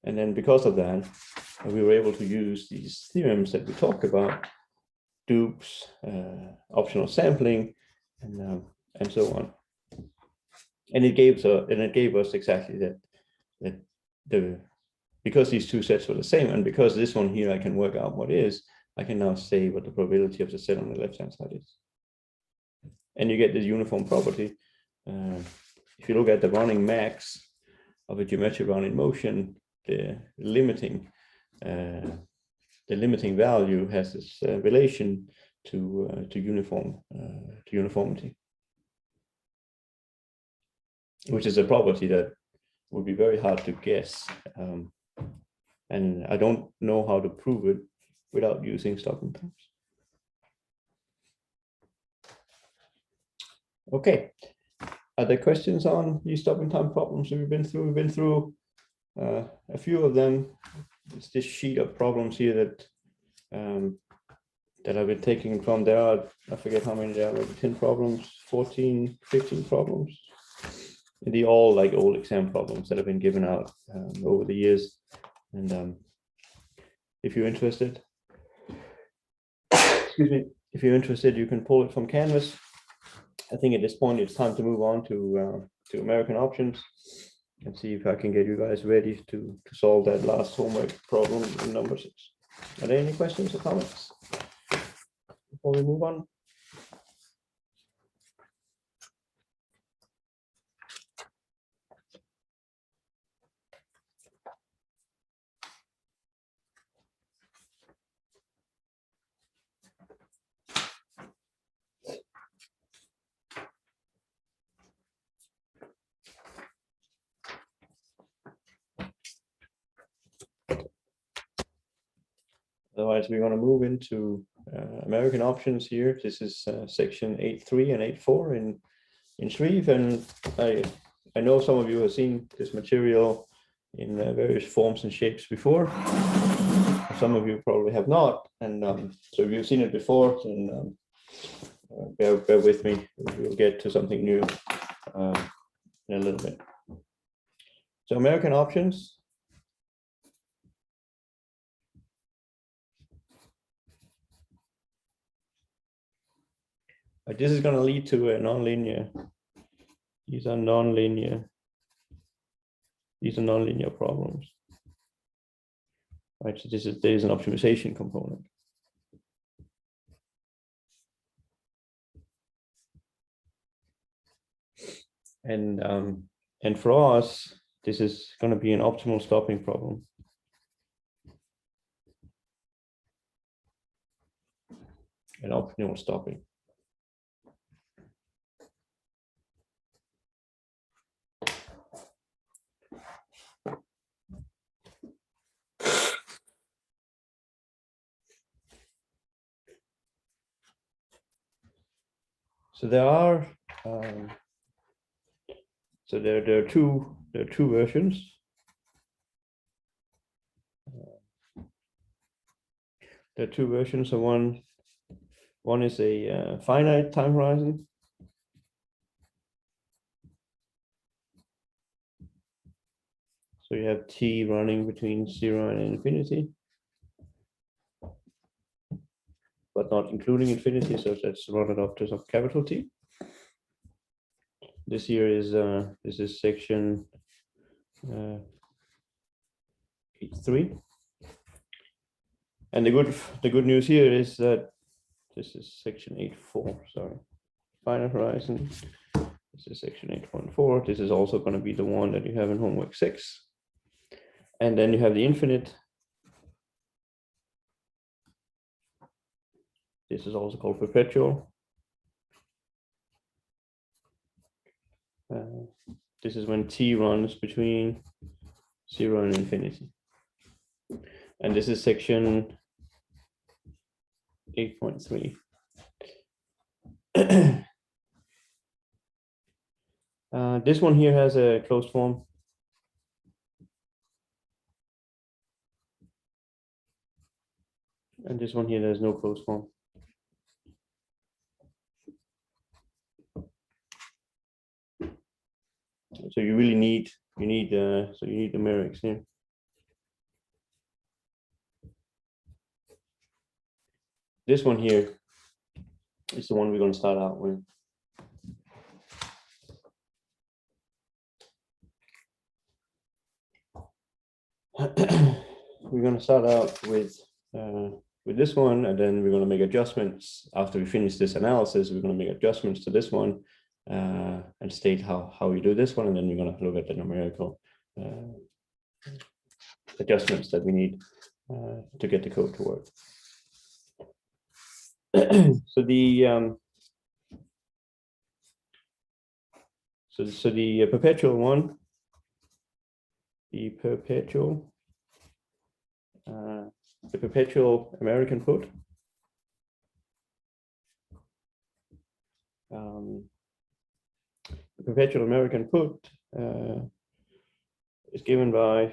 And then because of that, we were able to use these theorems that we talked about, dupes, optional sampling, and so on. And it gave us exactly that because these two sets were the same, and because this one here I can work out what is, I can now say what the probability of the set on the left-hand side is. And you get this uniform property. If you look at the running max of a geometric rounding motion, the limiting value has this relation to uniformity, which is a property that would be very hard to guess, and I don't know how to prove it without using stopping times. Okay, are there questions on these stopping time problems that we've been through? We've been through a few of them. It's this sheet of problems here that I've been taking from. There are, I forget how many there are, maybe 10 problems, 14, 15 problems. And they're all like old exam problems that have been given out over the years. And if you're interested, excuse me, if you're interested, you can pull it from Canvas. I think at this point it's time to move on to American options and see if I can get you guys ready to solve that last homework problem in number 6. Are there any questions or comments before we move on? right, so we're going to move into American options here. This is section 8.3 and 8.4 in Shreve, and I know some of you have seen this material in various forms and shapes before. Some of you probably have not, and so if you've seen it before, then bear with me. We'll get to something new in a little bit. So American options. This is going to lead to a nonlinear. These are nonlinear. These are nonlinear problems. Right, so there is an optimization component. And for us, this is going to be an optimal stopping problem. An optimal stopping. So there are there are two versions. There are two versions. So one is a finite time horizon. So you have t running between 0 and infinity, but not including infinity. So let's run it up to some capital T. This here is this is section 8.3, and the good news here is that this is section 8.4. Sorry, finite horizon. This is section 8.4. This is also going to be the one that you have in homework 6, and then you have the infinite. This is also called perpetual. This is when t runs between 0 and infinity. And this is section 8.3. This one here has a closed form. And this one here, there's no closed form. So you really need numerics here. This one here is the one we're going to start out with. We're going to start out with this one, and then we're going to make adjustments after we finish this analysis. We're going to make adjustments to this one and state how we do this one, and then we're going to look at the numerical adjustments that we need to get the code to work. So the perpetual one, the perpetual American put. The perpetual American put is given by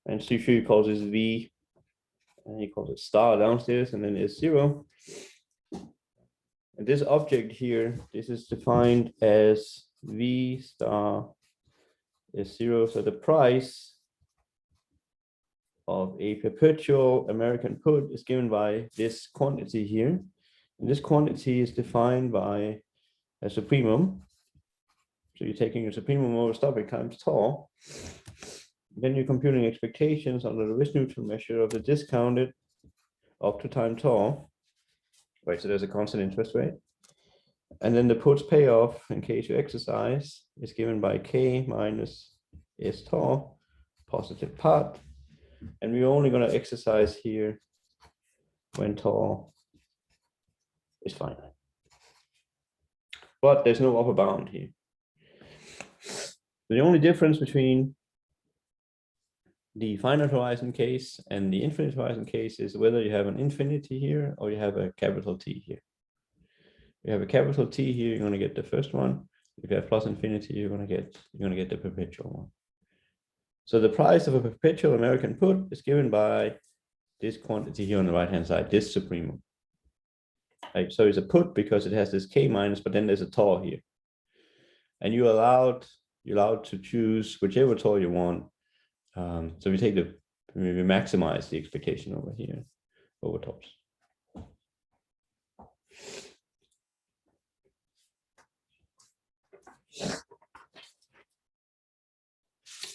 and Shu calls this V, and he calls it star downstairs, and then is 0. And this object here, this is defined as V star is 0. So the price of a perpetual American put is given by this quantity here. And this quantity is defined by a supremum. So you're taking a supremum over stopping times tau. Then you're computing expectations under the risk neutral measure of the discounted up to time tau. Right, so there's a constant interest rate. And then the puts payoff in case you exercise is given by K minus S tau, positive part. And we're only going to exercise here when tau is finite. But there's no upper bound here. The only difference between the finite horizon case and the infinite horizon case is whether you have an infinity here or you have a capital T here. You have a capital T here, you're going to get the first one. If you have plus infinity, you're going to get the perpetual one. So the price of a perpetual American put is given by this quantity here on the right hand side, this supremum. Right? So it's a put because it has this K minus, but then there's a tau here. And you're allowed to choose whichever tau you want. So we maximize the expectation over here, over tops.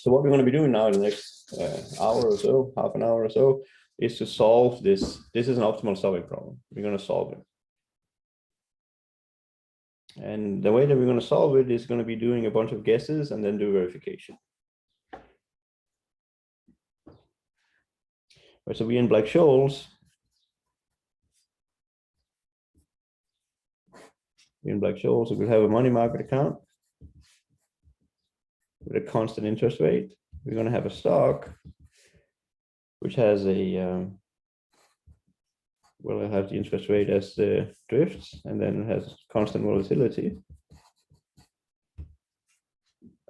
So what we're going to be doing now in the next hour or so, half an hour or so, is to solve this. This is an optimal solving problem. We're going to solve it. And the way that we're going to solve it is going to be doing a bunch of guesses and then do verification. Right, so we're in Black-Scholes. In Black-Scholes, we will have a money market account with a constant interest rate. We're going to have a stock which has a well, it has the interest rate as the drifts, and then it has constant volatility.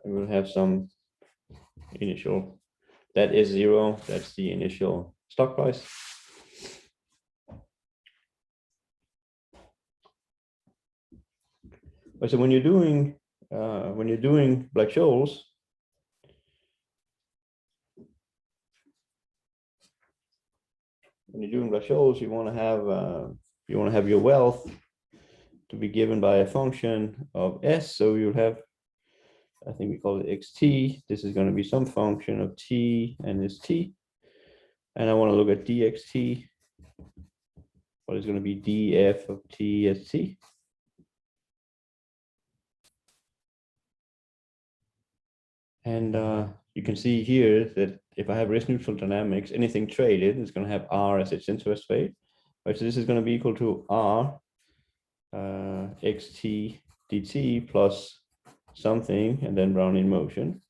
And we'll have some initial, that is 0, that's the initial stock price. So when you're doing Black-Scholes, you want to have your wealth to be given by a function of S. So you'll have, I think we call it xt. This is going to be some function of t and this t. And I want to look at dxt. What is going to be df of t as t? And you can see here that if I have risk neutral dynamics, anything traded is going to have R as its interest rate. Right, so this is going to be equal to R xt dt plus something and then Brownian motion.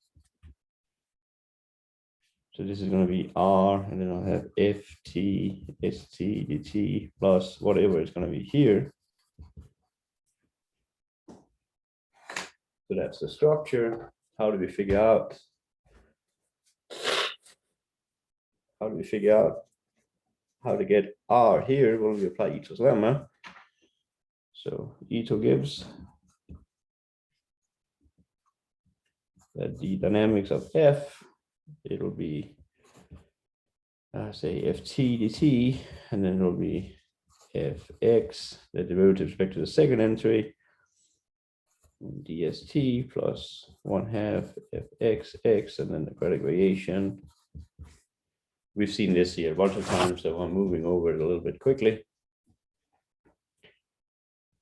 So this is going to be R, and then I'll have ft st dt plus whatever is going to be here. So that's the structure. How do we figure out? How to get R here? Well, we apply Ito's lemma. So Ito gives that the dynamics of F, it'll be say ft dt, and then it'll be fx, the derivative with respect to the second entry, dst plus 1/2 fxx, and then the credit variation. We've seen this here a bunch of times, so I'm moving over it a little bit quickly.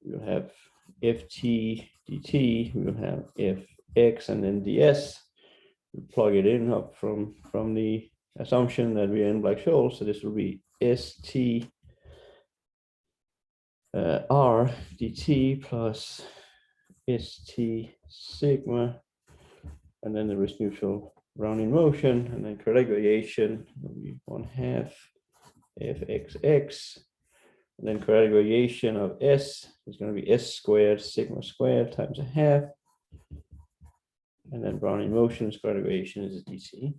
We'll have ft dt, we'll have fx, and then ds. We plug it in up from the assumption that we are in Black-Scholes, so this will be st r dt plus st sigma, and then the risk neutral Brownian motion, and then credit variation will be 1/2 fxx, and then credit variation of s is going to be s squared sigma squared times 1/2, and then Brownian motion's credit variation is dc.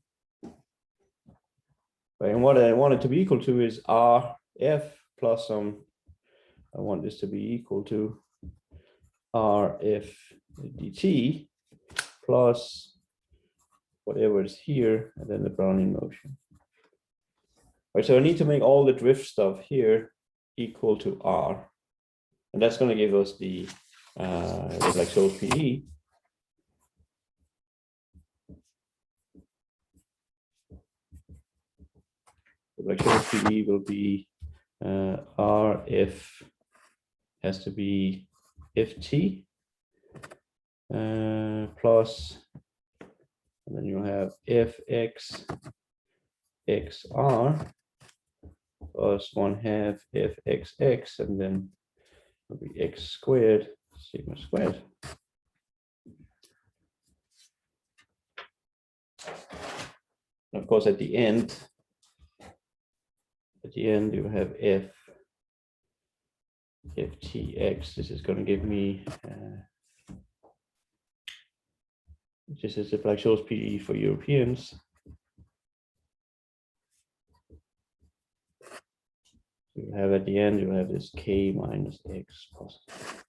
Right, and what I want it to be equal to is rf plus some, I want this to be equal to rf dt plus whatever is here, and then the Brownian motion. Right, so I need to make all the drift stuff here equal to R, and that's going to give us the Black-Scholes PE. The Black-Scholes PE will be RF has to be ft plus, and then you'll have fx xr plus 1/2 fxx, and then it'll be x squared sigma squared. Of course, at the end you have ftx. This is going to give me this is the Black-Scholes PE for Europeans. You have at the end, you have this k minus x positive.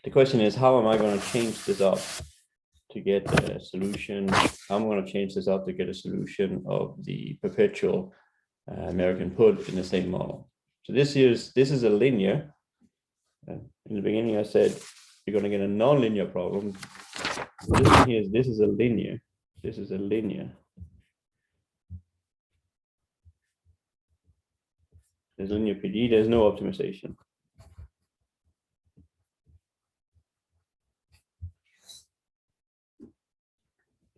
The question is, how am I going to change this up to get a solution? How am I going to change this up to get a solution of the perpetual American put in the same model? So this is a linear. In the beginning, I said you're going to get a non-linear problem. This one here is, this is a linear. This is a linear. There's linear PD. There's no optimization.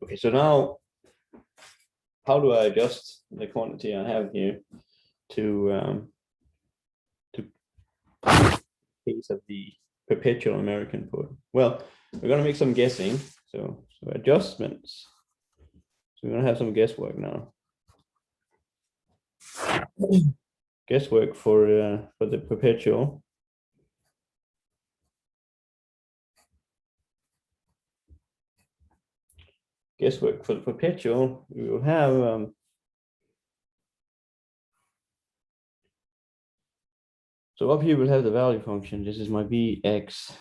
Okay, so now, how do I adjust the quantity I have here to case of the perpetual American put? Well, we're going to make some guessing. So adjustments. So we're going to have some guesswork now. Guesswork for the perpetual. Guesswork for the perpetual. We will have so up here we'll have the value function. This is my Vx.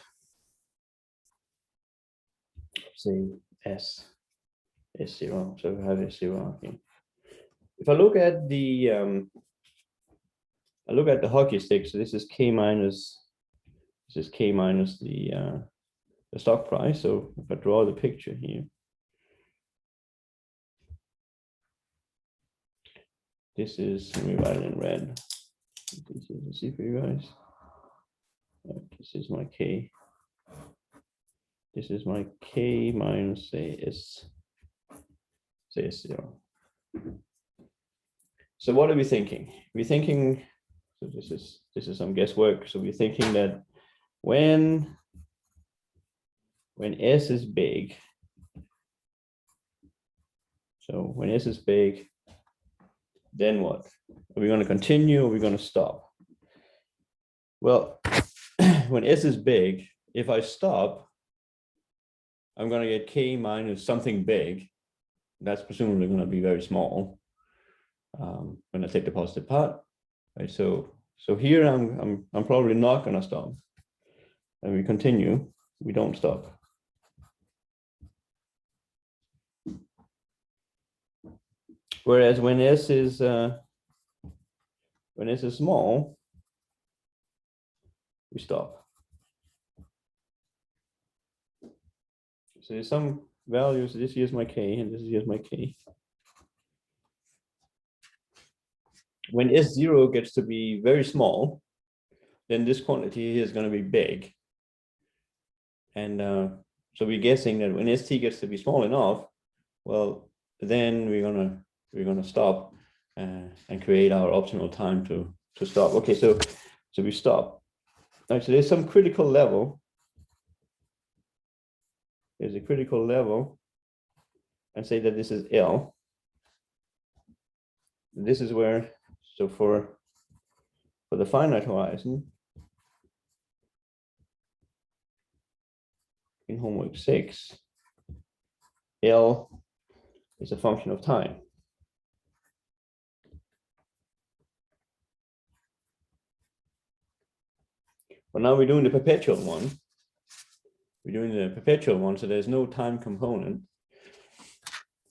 Say S0. So we have S0 here. If I look at the hockey stick, so this is K minus the stock price. So if I draw the picture here, this is, let me write it in red. This is to see for you guys. This is my K. This is my K minus say S0. So what are we thinking? We're thinking, so this is some guesswork. So we're thinking that when S is big, so when S is big, then what? Are we going to continue or are we going to stop? Well, when S is big, if I stop, I'm going to get K minus something big. That's presumably going to be very small when I take the positive part. Right? So here I'm probably not going to stop. And we continue. We don't stop. Whereas when S is small, we stop. So there's some values. This here is my K, and this here is my K. When S0 gets to be very small, then this quantity is going to be big. And so we're guessing that when ST gets to be small enough, well, then we're gonna stop and create our optimal time to stop. Okay, so we stop. All right, so there's some critical level. There's a critical level, and say that this is L. This is where, so for the finite horizon, in homework 6, L is a function of time. But now we're doing the perpetual one. So there's no time component.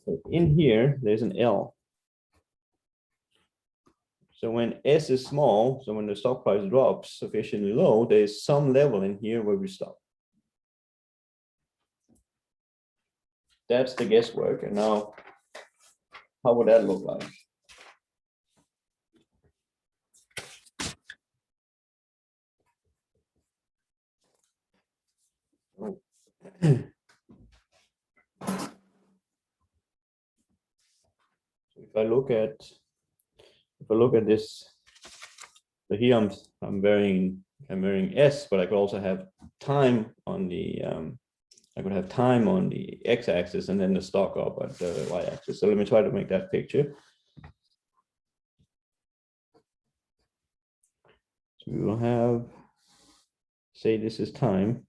So in here, there's an L. So when S is small, so when the stock price drops sufficiently low, there's some level in here where we stop. That's the guesswork. And now, how would that look like? If I look at this, so here I'm varying I'm varying S, but I could also have time on the I could have time on the x-axis and then the stock up at the y-axis. So let me try to make that picture. So we will have, say this is time.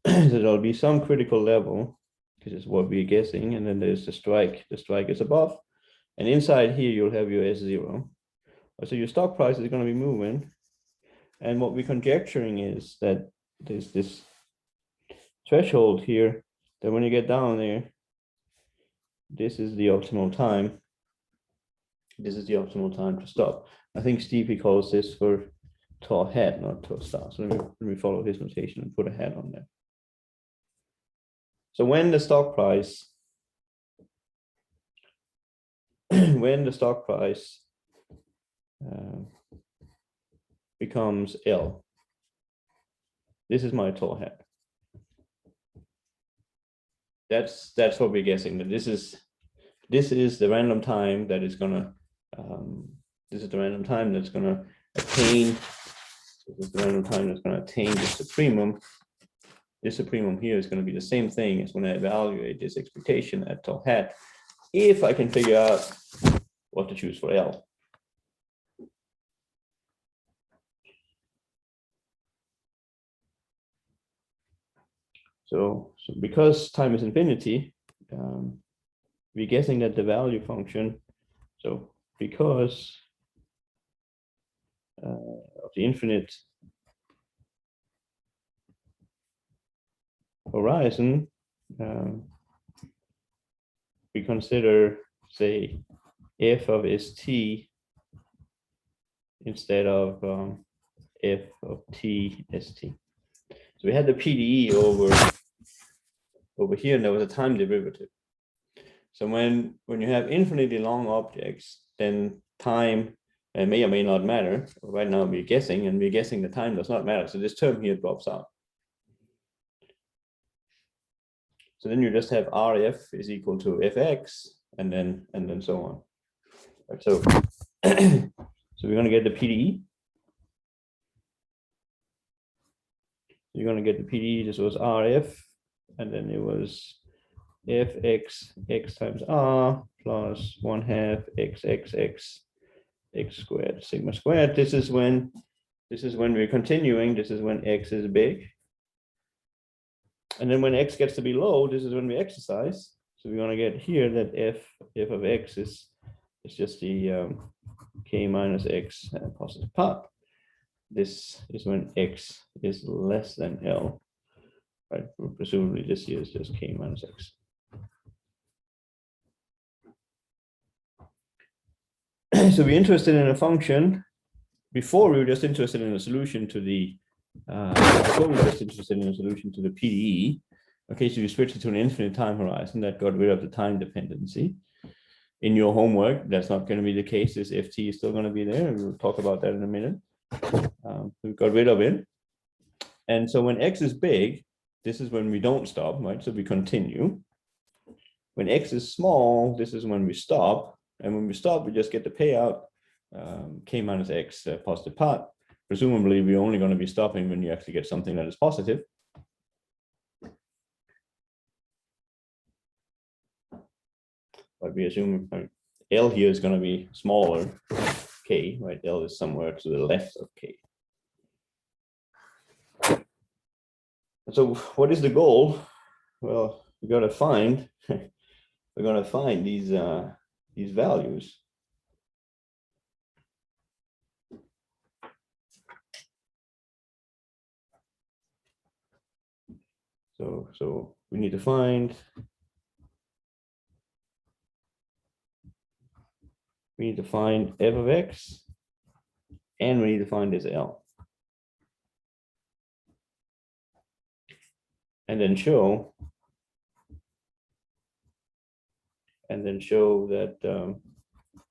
So there'll be some critical level, this is what we're guessing, and then there's the strike. The strike is above, and inside here you'll have your S0. So your stock price is going to be moving, and what we're conjecturing is that there's this threshold here that when you get down there, this is the optimal time. This is the optimal time to stop. I think Stevie calls this for tau hat, not tau star. So let me follow his notation and put a hat on there. So when the stock price, becomes L, this is my tau hat. That's what we're guessing, that this is the random time that is gonna this is the random time that's gonna attain. This is the random time that's gonna attain the supremum. This supremum here is going to be the same thing as when I evaluate this expectation at tau hat, if I can figure out what to choose for L. So because time is infinity, we're guessing that the value function, so because of the infinite horizon, we consider, say, f of st instead of f of t st. So we had the PDE over here, and there was a time derivative. So when you have infinitely long objects, then time may or may not matter. Right now we're guessing, and we're guessing the time does not matter. So this term here drops out. So then you just have Rf is equal to Fx, and then so on. Right, so so we're going to get the PDE. You're going to get the PDE. This was Rf, and then it was Fx x times R plus 1/2 xxx x squared sigma squared. This is when we're continuing. This is when x is big. And then when x gets to be low, this is when we exercise. So we're going to get here that f of x is just the k minus x positive part. This is when x is less than L, right? Presumably this here is just k minus x. So we're interested in a function. Before we were just interested in a solution to the PDE. Okay, so you switch it to an infinite time horizon. That got rid of the time dependency. In your homework, that's not going to be the case. This ft is still going to be there. We'll talk about that in a minute. We got rid of it. And so when x is big, this is when we don't stop, right? So we continue. When x is small, this is when we stop. And when we stop, we just get the payout, k minus x positive part. Presumably, we're only going to be stopping when you actually get something that is positive. But we assume L here is going to be smaller, k, right? L is somewhere to the left of k. So what is the goal? Well, we're going to find these values. So we need to find f of x, and we need to find this L. And then show that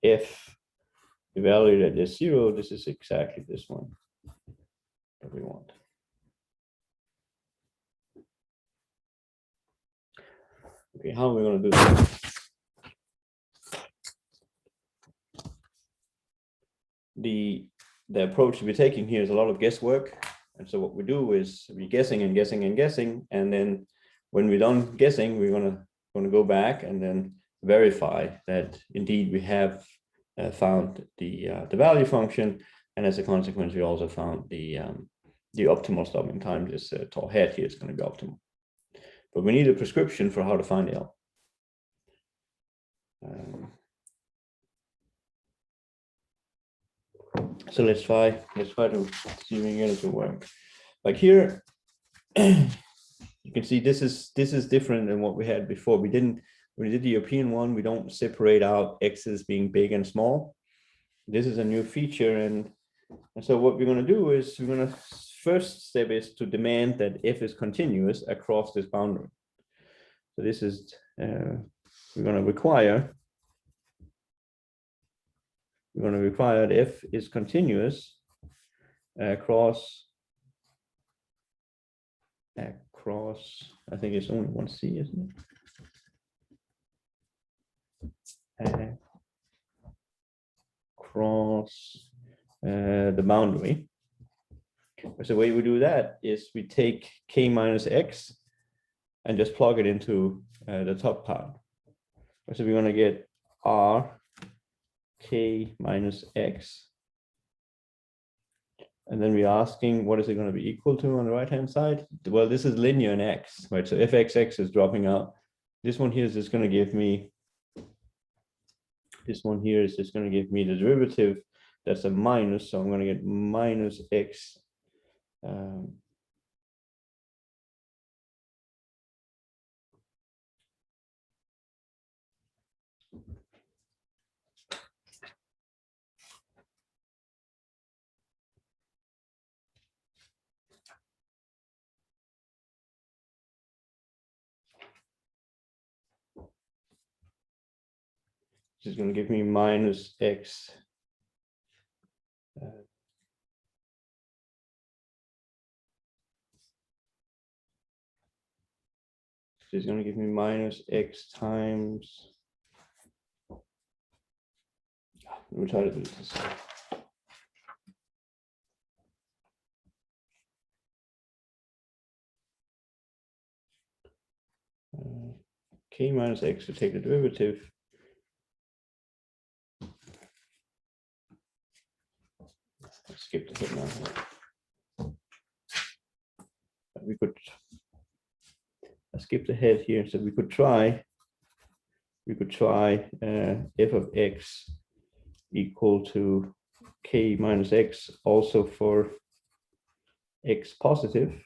if evaluated as 0, this is exactly this one that we want. Okay, how are we going to do this? The the approach we're taking here is a lot of guesswork. And so what we do is we're guessing and guessing and guessing. And then when we're done guessing, we're gonna go back and then verify that indeed we have found the value function. And as a consequence, we also found the optimal stopping time. This tall head here is going to be optimal. But we need a prescription for how to find L. So let's try to see if we can get it to work. Like here, you can see this is different than what we had before. When we did the European one, we don't separate out x's being big and small. This is a new feature, and so what we're going to do is first step is to demand that f is continuous across this boundary. So this is we're going to require that f is continuous across, I think it's only one c, isn't it? Across the boundary. So the way we do that is we take k minus x and just plug it into the top part. So we're going to get r k minus x. And then we're asking, what is it going to be equal to on the right-hand side? Well, this is linear in x, right? So if xx is dropping out, this one here is just going to give me, the derivative that's a minus. So I'm going to get minus x which is going to give me minus x which is going to give me minus x times, let me try to do this. K minus x to take the derivative. Let's skip the head now. We could skip the head here, so we could try f of x equal to k minus x also for x positive.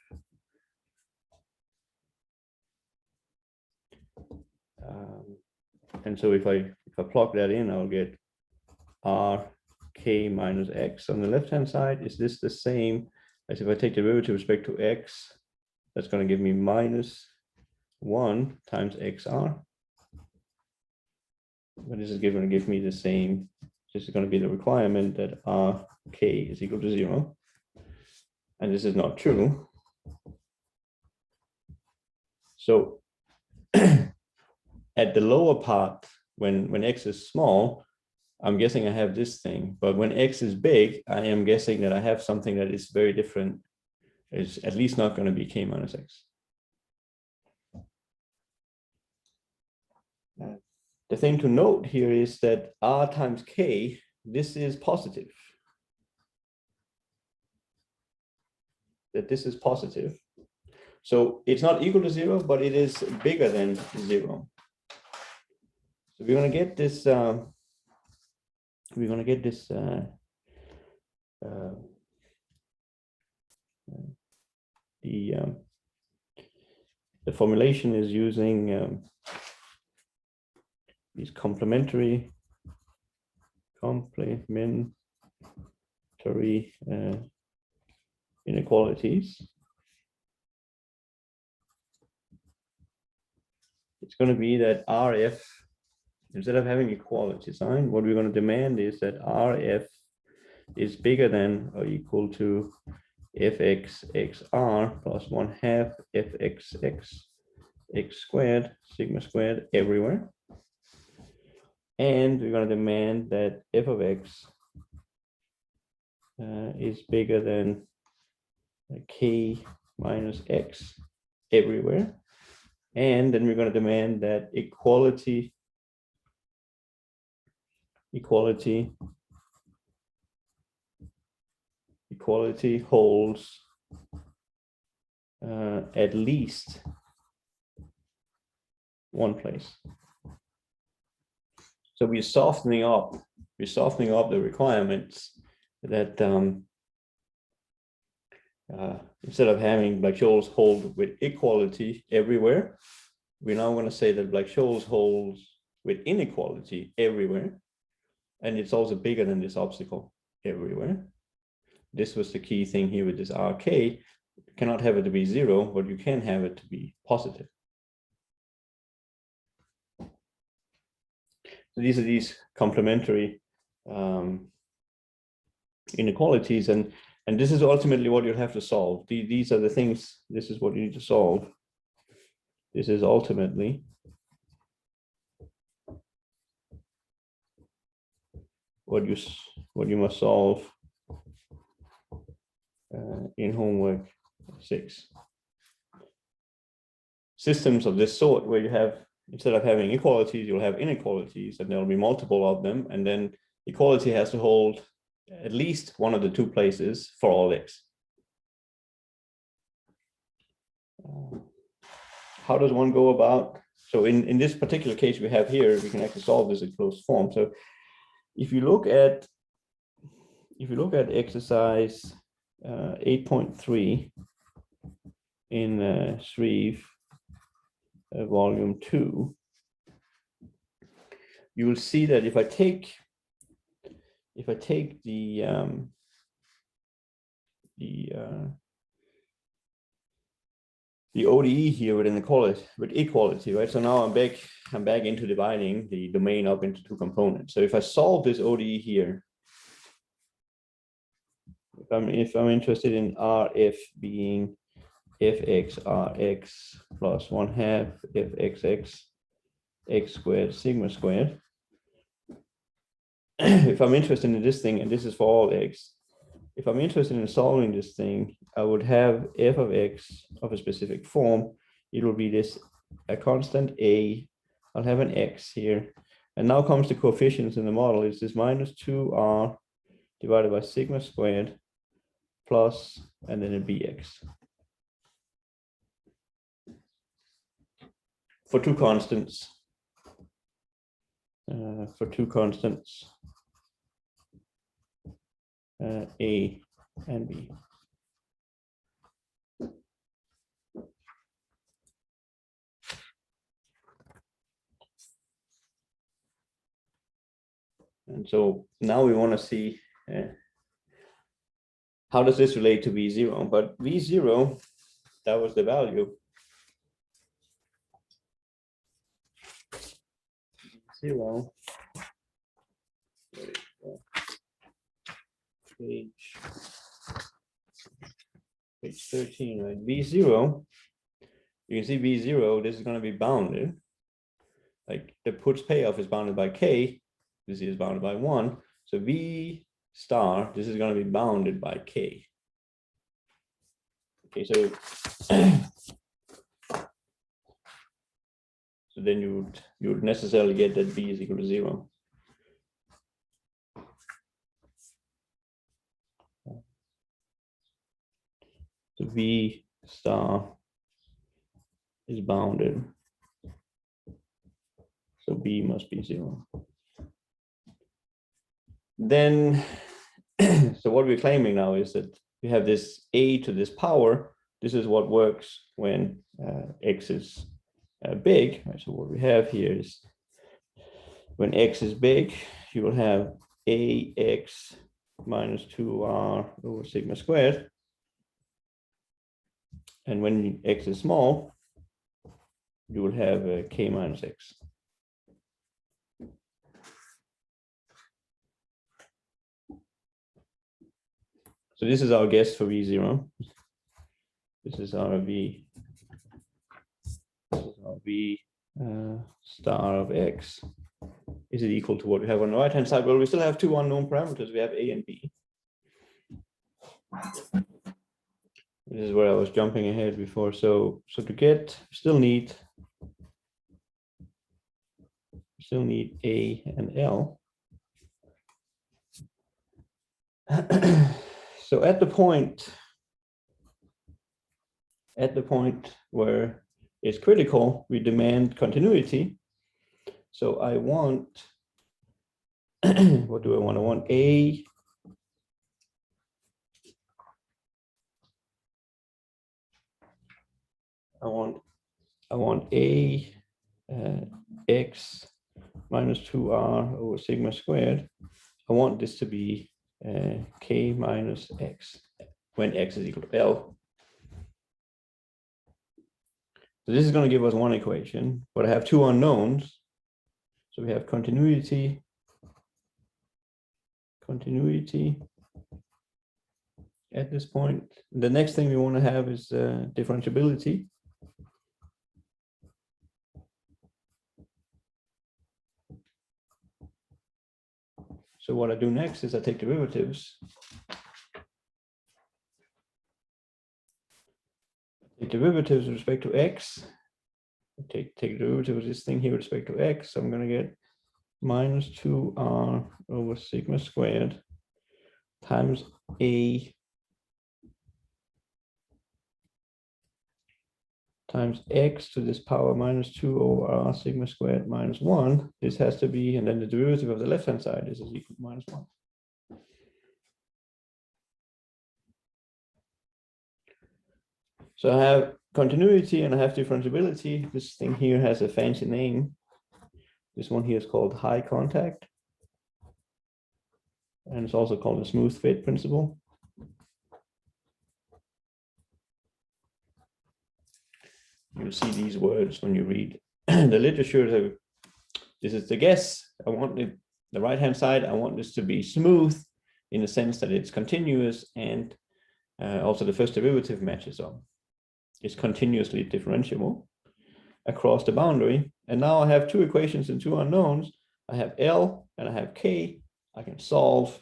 And so if I plug that in, I'll get r k minus x on the left-hand side. Is this the same as if I take the derivative with respect to x? That's going to give me minus 1 times xr. But this is going to give me the same. This is going to be the requirement that r k is equal to 0. And this is not true. So at the lower part, when x is small, I'm guessing I have this thing. But when x is big, I am guessing that I have something that is very different. It's at least not going to be k minus x. The thing to note here is that r times k, this is positive. That this is positive. So it's not equal to 0, but it is bigger than 0. So we're going to get this. The formulation is using these complementary inequalities. It's going to be that RF, instead of having equality sign, what we're going to demand is that RF is bigger than or equal to fxxr plus 1/2 fxx x squared sigma squared everywhere. And we're going to demand that f of x is bigger than k minus x everywhere. And then we're going to demand that equality holds at least one place. So we're softening up the requirements that instead of having Black-Scholes hold with equality everywhere, we're now going to say that Black-Scholes holds with inequality everywhere, and it's also bigger than this obstacle everywhere. This was the key thing here with this RK. You cannot have it to be 0, but you can have it to be positive. So these are these complementary inequalities, and this is ultimately what you'll have to solve. These are the things. This is what you need to solve. This is ultimately what you must solve in homework 6. Systems of this sort, where you have, instead of having equalities, you'll have inequalities, and there'll be multiple of them, and then equality has to hold at least one of the two places for all x. How does one go about? So in this particular case we have here, we can actually solve this in closed form. So if you look at exercise 8.3 in Shreve volume 2, you will see that if I take the ODE here with equality, right? So now I'm back into dividing the domain up into two components. So if I solve this ODE here, if I'm interested in RF being fx rx plus 1/2 fxx x squared sigma squared. If I'm interested in this thing, and this is for all x, if I'm interested in solving this thing, I would have f of x of a specific form. It will be this, a constant a. I'll have an x here. And now comes the coefficients in the model. It's this minus 2r divided by sigma squared plus, and then a bx. For two constants. A and B. And so now we want to see how does this relate to V0? But V0, that was the value. 0. Page 13, right? V0, you can see V0, this is going to be bounded. Like the puts payoff is bounded by K, this is bounded by 1. So V star, this is going to be bounded by K. Okay, so so then you would necessarily get that V is equal to 0. So V star is bounded. So B must be 0. Then, so what we're claiming now is that we have this a to this power. This is what works when x is big. Right? So what we have here is when x is big, you will have ax minus 2r over sigma squared. And when x is small, you will have k minus x. So this is our guess for V0. This is our V. This is our V star of x. Is it equal to what we have on the right-hand side? Well, we still have two unknown parameters. We have a and b. This is where I was jumping ahead before. So to get, still need A and L. So at the point where it's critical, we demand continuity. So I want, what do I want? I want A I want A x minus 2r over sigma squared. I want this to be k minus x when x is equal to L. So this is going to give us one equation, but I have two unknowns. So we have continuity at this point. The next thing we want to have is differentiability. So what I do next is I take derivatives. Take derivatives with respect to x. Take derivative of this thing here with respect to x. So I'm going to get minus 2r over sigma squared times A times x to this power minus 2 over r sigma squared minus 1. This has to be, and then the derivative of the left-hand side is equal to minus 1. So I have continuity and I have differentiability. This thing here has a fancy name. This one here is called high contact. And it's also called the smooth fit principle. You'll see these words when you read the literature. So this is the guess. I want it, the right-hand side, I want this to be smooth in the sense that it's continuous, and also the first derivative matches up. It's continuously differentiable across the boundary. And now I have two equations and two unknowns. I have L and I have K. I can solve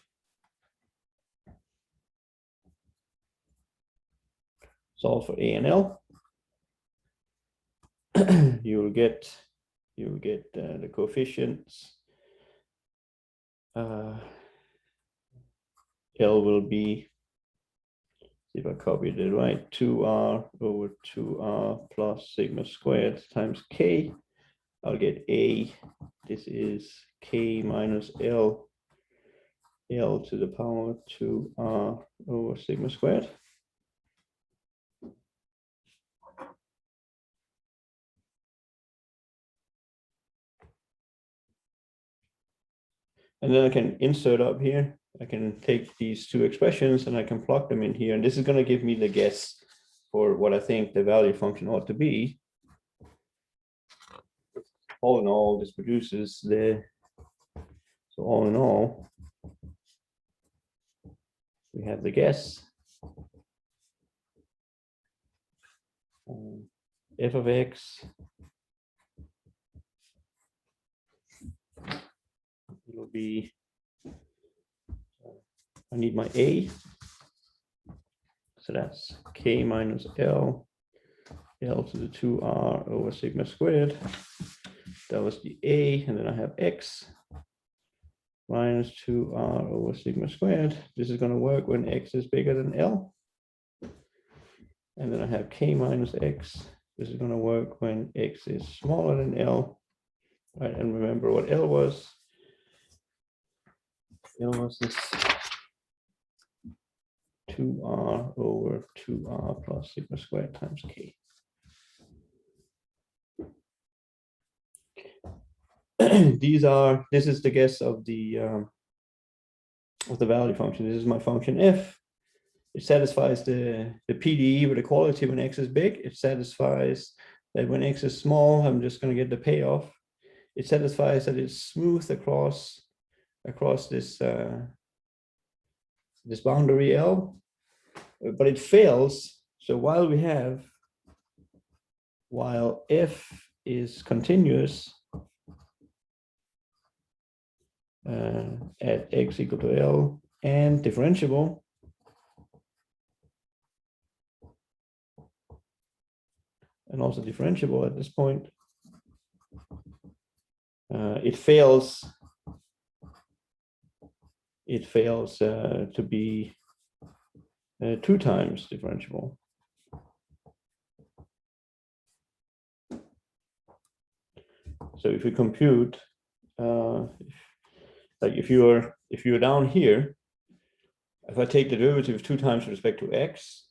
for A and L. you will get the coefficients. L will be, if I copied it right, 2r over 2r plus sigma squared times k. I'll get A. This is k minus L to the power 2r over sigma squared. And then I can insert up here. I can take these two expressions and I can plug them in here. And this is going to give me the guess for what I think the value function ought to be. All in all, this produces the, so all in all, we have the guess. F of x will be, I need my A. So that's k minus L to the 2r over sigma squared. That was the A, and then I have x minus 2r over sigma squared. This is going to work when x is bigger than L. And then I have k minus x. This is going to work when x is smaller than L. Right, and remember what L was. L was this 2r over 2r plus sigma squared times k. This is the guess of the value function. This is my function f. It satisfies the PDE with equality when x is big. It satisfies that when x is small, I'm just going to get the payoff. It satisfies that it's smooth across this this boundary L, but it fails. So while f is continuous at x equal to L and differentiable, and also differentiable at this point. It fails to be 2 times differentiable. So if we compute, like if you're down here, if I take the derivative 2 times with respect to x,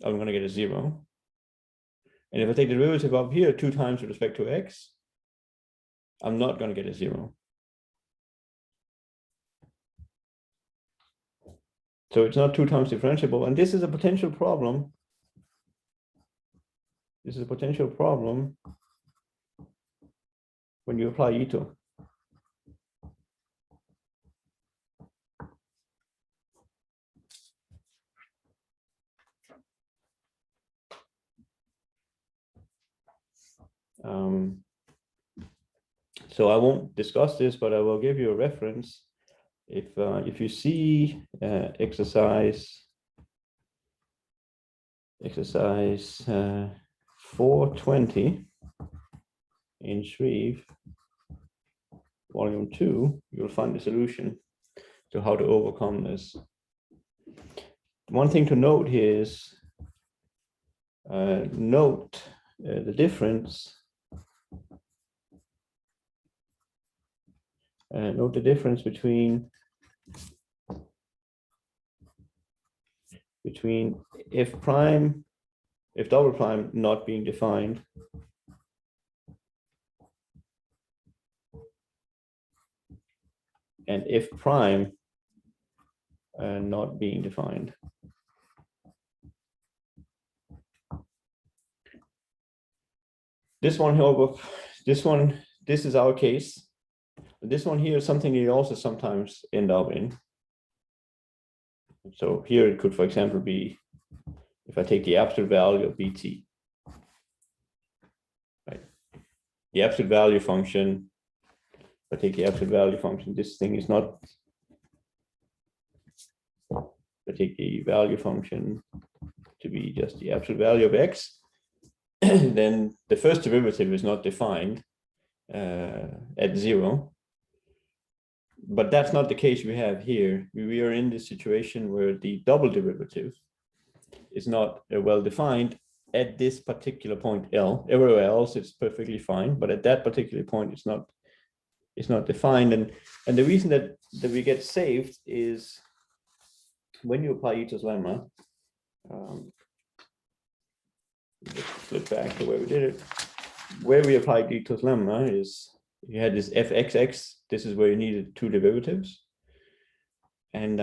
I'm going to get a 0. And if I take the derivative up here 2 times with respect to x, I'm not going to get a 0. So it's not 2 times differentiable, and this is a potential problem. This is a potential problem when you apply Ito. So I won't discuss this, but I will give you a reference. If you see exercise 420 in Shreve, volume 2, you'll find the solution to how to overcome this. One thing to note here is note the difference. Note the difference between f double prime not being defined and f prime not being defined. This one, however, this is our case. This one here is something you also sometimes end up in. So here it could, for example, be if I take the absolute value of bt, right? The absolute value function, if I take the absolute value function, this thing is not, if I take the value function to be just the absolute value of x, then the first derivative is not defined at 0. But that's not the case we have here. We are in this situation where the double derivative is not well defined at this particular point L. Everywhere else it's perfectly fine, but at that particular point it's not defined. And the reason that we get saved is when you apply Ito's lemma. Let's flip back to where we did it. Where we applied Ito's lemma is you had this fxx. This is where you needed 2 derivatives, and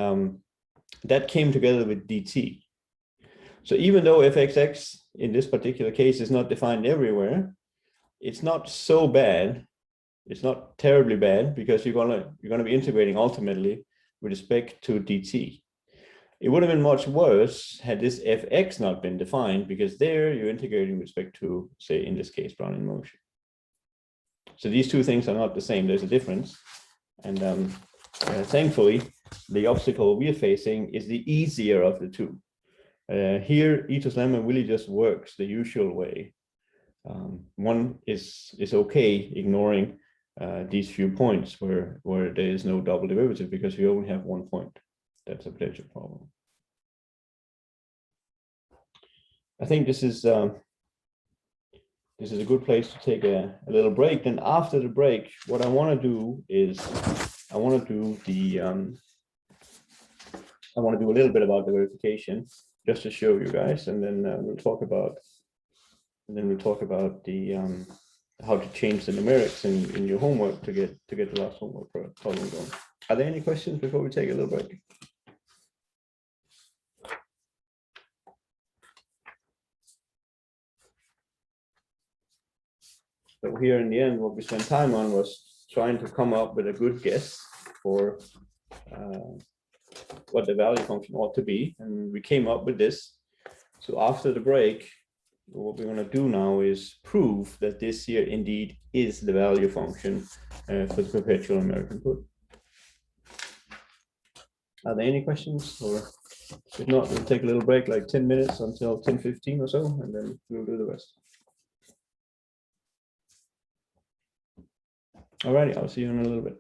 that came together with dt. So even though fxx in this particular case is not defined everywhere, it's not so bad. It's not terribly bad because you're gonna be integrating ultimately with respect to dt. It would have been much worse had this fx not been defined, because there you're integrating with respect to, say, in this case, Brownian motion. So these two things are not the same. There's a difference. And thankfully, the obstacle we are facing is the easier of the two. Here, Ito's lemma really just works the usual way. One is okay ignoring these few points where there is no double derivative because we only have 1 point. That's a potential problem. I think this is a good place to take a little break. And after the break, what I want to do is I want to do a little bit about the verification just to show you guys, and then we'll talk about the how to change the numerics in your homework to get the last homework problem going. Are there any questions before we take a little break? So here in the end, what we spent time on was trying to come up with a good guess for what the value function ought to be, and we came up with this. So after the break, what we're going to do now is prove that this here indeed is the value function for the perpetual American put. Are there any questions or? If not, we'll take a little break, like 10 minutes until 10:15 or so, and then we'll do the rest. Alrighty, I'll see you in a little bit.